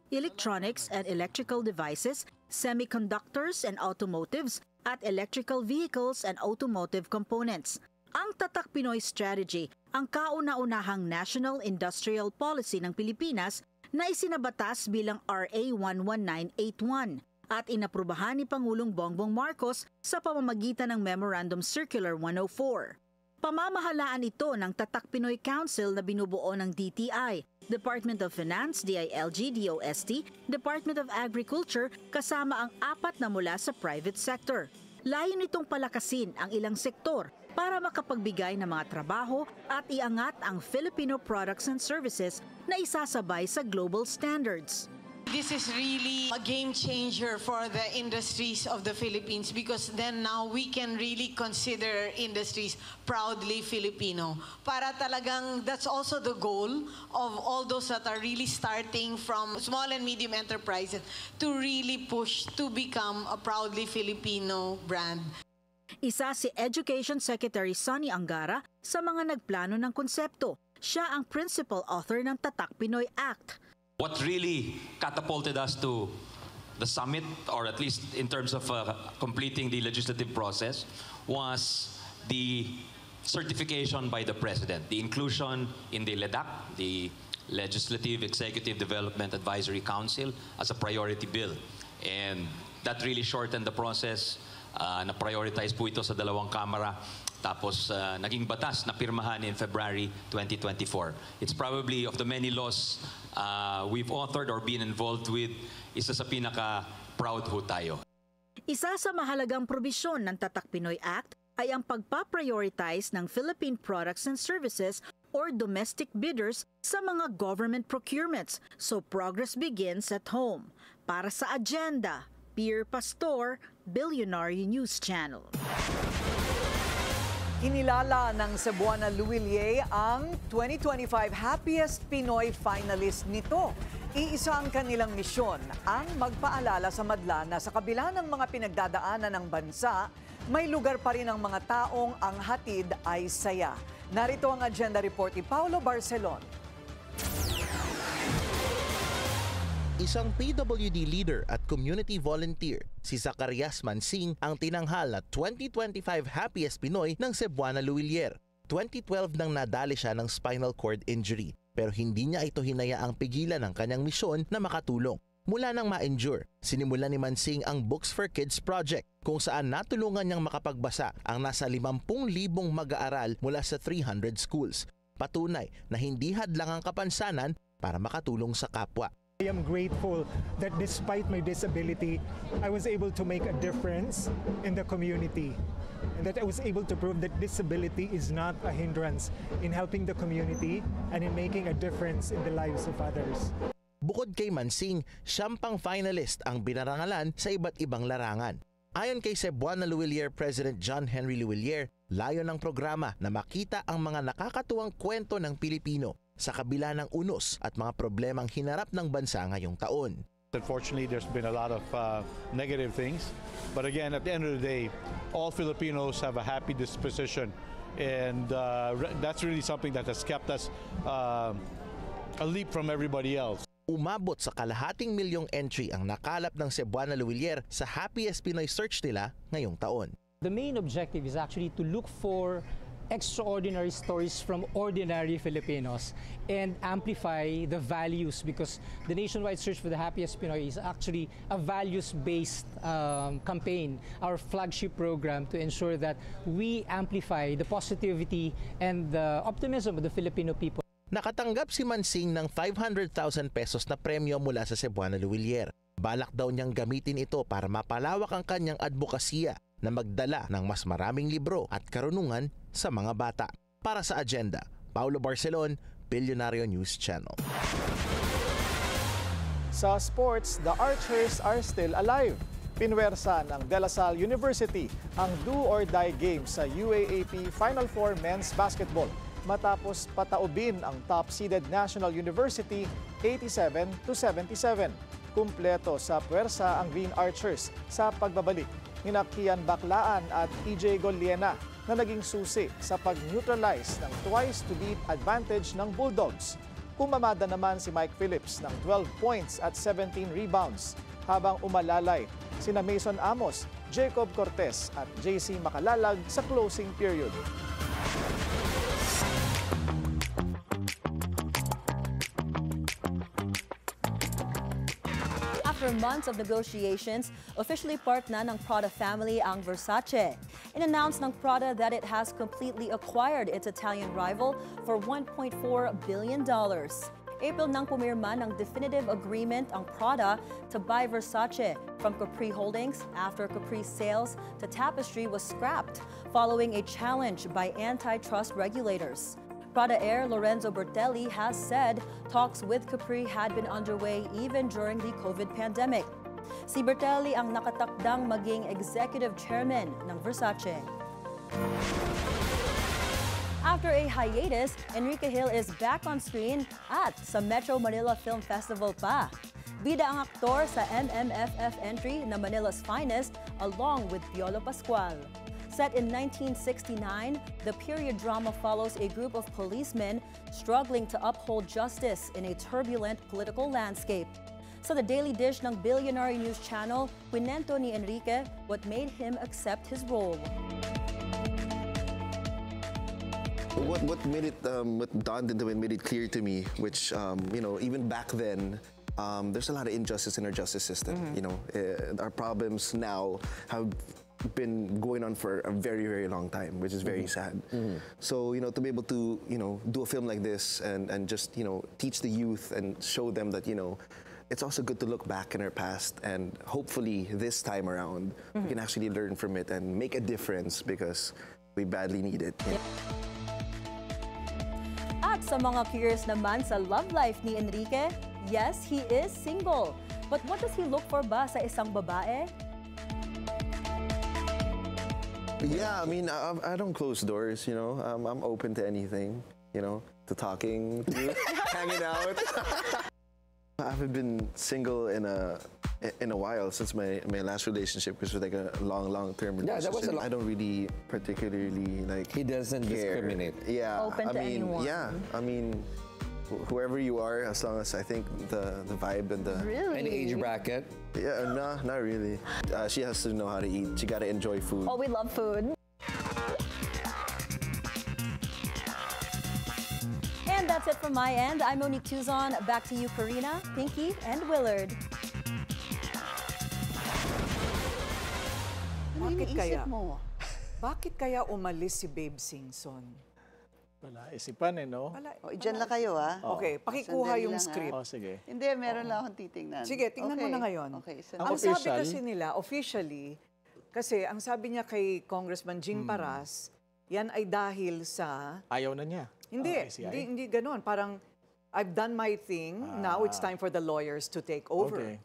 electronics and electrical devices, semiconductors and automotives, at electrical vehicles and automotive components. Ang Tatak Pinoy Strategy ang kauna-unahang National Industrial Policy ng Pilipinas na isinabatas bilang RA 11981 at inaprubahan ni Pangulong Bongbong Marcos sa pamamagitan ng Memorandum Circular 104. Pamamahalaan ito ng Tatak Pinoy Council na binubuo ng DTI, Department of Finance, DILG, DOST, Department of Agriculture, kasama ang 4 na mula sa private sector. Layo nitong palakasin ang ilang sektor para makapagbigay ng mga trabaho at iangat ang Filipino products and services na isasabay sa global standards. This is really a game changer for the industries of the Philippines because then now we can really consider industries proudly Filipino. Para talagang that's also the goal of all those that are really starting from small and medium enterprises to really push to become a proudly Filipino brand. Isa si Education Secretary Sonny Angara sa mga nagplano ng konsepto. Siya ang principal author ng Tatak Pinoy Act. What really catapulted us to the summit, or at least in terms of completing the legislative process, was the certification by the President, the inclusion in the LEDAC, the Legislative Executive Development Advisory Council, as a priority bill. And that really shortened the process. Na-prioritize po ito sa dalawang kamara. Tapos naging batas na pirmahan in February 2024. It's probably of the many laws we've authored or been involved with, isa sa pinaka-proud ho tayo. Isa sa mahalagang probisyon ng Tatak Pinoy Act ay ang pagpa-prioritize ng Philippine products and services or domestic bidders sa mga government procurements, so progress begins at home. Para sa Agenda, Pierre Pastor, Billionaire News Channel. Kinilala ng Cebuana Luwilier ang 2025 Happiest Pinoy finalist nito. Iisa ang kanilang misyon, ang magpaalala sa madla na sa kabila ng mga pinagdadaanan ng bansa, may lugar pa rin ang mga taong ang hatid ay saya. Narito ang Agenda Report ni Paulo Barcelon. Isang PWD leader at community volunteer, si Zacarias Mansing ang tinanghal na 2025 Happiest Pinoy ng Cebuana Luwilier. 2012 nang nadali siya ng spinal cord injury, pero hindi niya ito hinayaang pigilan ang kanyang misyon na makatulong. Mula nang ma-injure, sinimulan ni Mansing ang Books for Kids Project, kung saan natulungan niyang makapagbasa ang nasa 50,000 mag-aaral mula sa 300 schools. Patunay na hindi hadlang ang kapansanan para makatulong sa kapwa. I am grateful that despite my disability, I was able to make a difference in the community, and that I was able to prove that disability is not a hindrance in helping the community and in making a difference in the lives of others. Bukod kay Mansing, siyam pang finalist ang binarangalan sa iba't ibang larangan. Ayon kay Cebuana Luwilier President John Henry Luwilier, layo ng programa na makita ang mga nakakatuwang kwento ng Pilipino sa kabila ng unos at mga problemang hinarap ng bansa ngayong taon. Unfortunately, there's been a lot of negative things. But again, at the end of the day, all Filipinos have a happy disposition. And that's really something that has kept us a leap from everybody else. Umabot sa kalahating milyong entry ang nakalap ng Cebuana Luwilier sa Happiest Pinoy Search nila ngayong taon. The main objective is actually to look for extraordinary stories from ordinary Filipinos and amplify the values, because the nationwide search for the Happiest Pinoy is actually a values-based campaign, our flagship program to ensure that we amplify the positivity and the optimism of the Filipino people. Nakatanggap si Mansing ng 500,000 pesos na premyo mula sa Cebuana Luwilier. Balak daw niyang gamitin ito para mapalawak ang kanyang advokasya na magdala ng mas maraming libro at karunungan sa mga bata. Para sa Agenda, Paulo Barcelon, Billionario News Channel. Sa sports, the Archers are still alive. Pinwersa ng De La Salle University ang do-or-die game sa UAAP Final Four Men's Basketball matapos pataubin ang top-seeded National University 87-77. Kumpleto sa puwersa ang Green Archers sa pagbabalik ni Kian Baclaan at EJ Goliena na naging susi sa pag-neutralize ng twice-to-beat advantage ng Bulldogs. Pumamada naman si Mike Phillips ng 12 points at 17 rebounds habang umalalay sina Mason Amos, Jacob Cortez at JC Makalalag sa closing period. After months of negotiations, officially part na ng Prada family ang Versace. Inannounced ng Prada that it has completely acquired its Italian rival for $1.4 billion. April nang pumirma ng definitive agreement ang Prada to buy Versace from Capri Holdings after Capri's sales to Tapestry was scrapped following a challenge by antitrust regulators. Prada heir Lorenzo Bertelli has said talks with Capri had been underway even during the COVID pandemic. Si Bertelli ang nakatakdang maging executive chairman ng Versace. After a hiatus, Enrique Hill is back on screen at sa Metro Manila Film Festival pa. Bida ang aktor sa MMFF entry na Manila's Finest along with Piolo Pascual. Set in 1969, the period drama follows a group of policemen struggling to uphold justice in a turbulent political landscape. Sa The Daily Dish ng Billionaire News Channel, kwinento ni Enrique what made him accept his role. What made it, what dawned into it made it clear to me, which, you know, even back then, there's a lot of injustice in our justice system. You know, our problems now have been going on for a very, very long time, which is very sad. So, you know, to be able to, you know, do a film like this and just, you know, teach the youth and show them that, you know, it's also good to look back in our past, and hopefully this time around, we can actually learn from it and make a difference because we badly need it. At sa mga curious naman sa love life ni Enrique, yes, he is single. But what does he look for ba sa isang babae? Yeah, I mean, I don't close doors, you know. I'm open to anything, you know, to talking, to hanging out. I haven't been single in a while since my last relationship, which was like a long-term relationship. Yeah, that was a long. I don't really particularly like. He doesn't care. discriminate. Yeah, Open I to mean, anyone. yeah, I mean, whoever you are, as long as I think the vibe and the. Really? Any age bracket? Yeah, no, not really. She has to know how to eat. She got to enjoy food. Oh, we love food. And that's it from my end. I'm Monique Tuzon. Back to you, Karina, Pinky, and Willard. Bakit kaya umalis si Babe Singson? Wala, isipan no? Diyan lang kayo, Okay, pakikuha Sandali yung lang, script. Sige. Hindi, meron lang akong titingnan. Sige, tingnan mo na ngayon. Okay, Ang sabi kasi nila, officially, kasi ang sabi niya kay Congressman Jing Paras, yan ay dahil sa... Ayaw na niya. Hindi, hindi ganon. Parang I've done my thing. Now it's time for the lawyers to take over. Okay.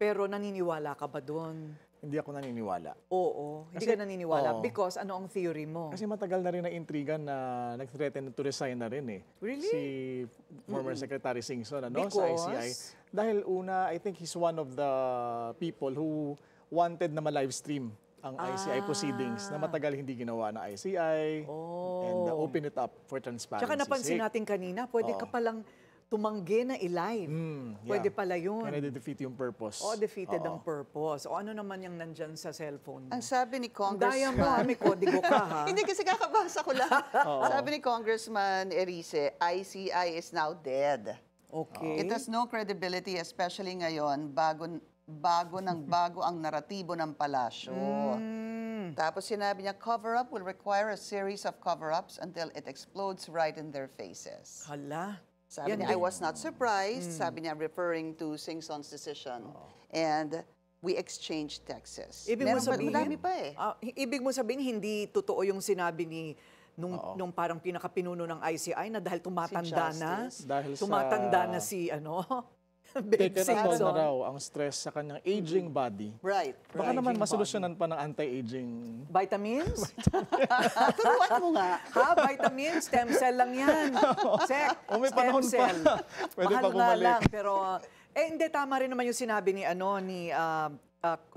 Pero naniniwala ka ba doon? Hindi ako naniniwala. Oo, hindi ka naniniwala. Because ano ang theory mo? Kasi matagal na rin na intrigan na nag-threaten to resign na rin eh. Really? Si former Secretary Singson sa Because? ICI. Dahil una, I think he's one of the people who wanted na ma-livestream ang ICI proceedings na matagal hindi ginawa na ICI and open it up for transparency. Tsaka napansin natin kanina, pwede ka palang tumanggi na i-live. Pwede pala yun. Kaya na-defeat yung purpose. Defeated ang purpose. O ano naman yung nandyan sa cellphone mo? Ang sabi ni Daya mo, Congressman... may kodigo ka, ha? Hindi kasi kakabasa ko lang. Sabi ni Congressman Erice, ICI is now dead. Okay. It has no credibility, especially ngayon, bago ang naratibo ng palasyo. Tapos sinabi niya, cover-up will require a series of cover-ups until it explodes right in their faces. Hala. Sabi niya, I was not surprised. Sabi niya, referring to Sing-Son's decision. And we exchanged texts. Ibig mo sabihin, madami pa eh. Ibig mo sabihin, hindi totoo yung sinabi ni nung parang pinakapinuno ng ICI na dahil tumatanda na si Taken out na raw ang stress sa kanyang aging body. Right. Baka naman masolusyonan pa ng anti-aging... Vitamins? Turuan mo nga. Vitamins, stem cell lang yan. May panahon pa. Pwede pa bumalik. Lang, pero hindi, tama rin naman yung sinabi ni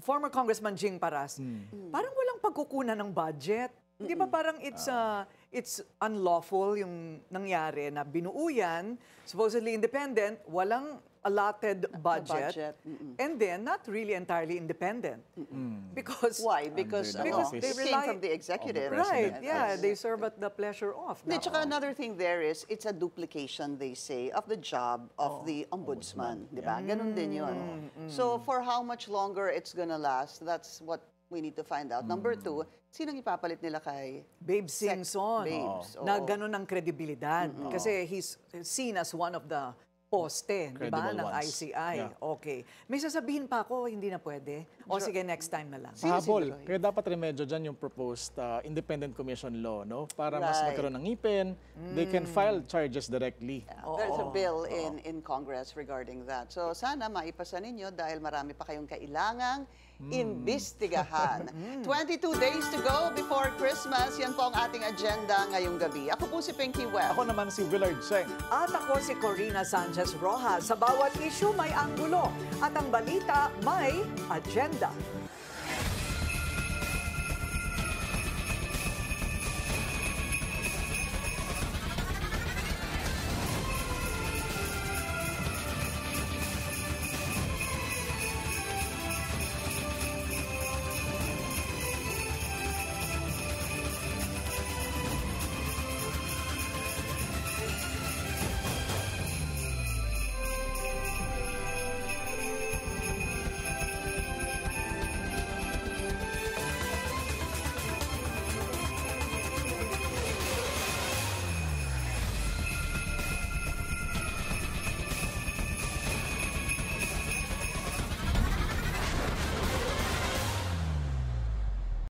former Congressman Jing Paras. Parang walang pagkukunan ng budget. Di ba parang it's unlawful yung nangyari na binuo yan, supposedly independent, walang allotted budget, and then not really entirely independent. Because why? Because they came from the executive. Right, yeah, they serve at the pleasure of. Tsaka another thing there is, it's a duplication, they say, of the job of the ombudsman. Di ba? Ganun din yun. So for how much longer it's gonna last, that's what we need to find out. Number two, sinong ipapalit nila kay Babe Singson? Na ganun ang kredibilidad. Kasi he's seen as one of the poste, di ba, ng ICI. Yeah. Okay. May sasabihin pa ako, hindi na pwede. O sige, next time na lang. Pahabol. Kaya dapat remedyo dyan yung proposed independent commission law, no? Para mas magkaroon ng ngipin, they can file charges directly. There's a bill in Congress regarding that. So sana maipasa ninyo dahil marami pa kayong kailangang imbestigahan. 22 days to go before Christmas. Yan po ang ating agenda ngayong gabi. Ako po si Pinky Webb. Ako naman si Willard Cheng. At ako si Corina Sanchez Rojas. Sa bawat issue may anggulo at ang balita may agenda.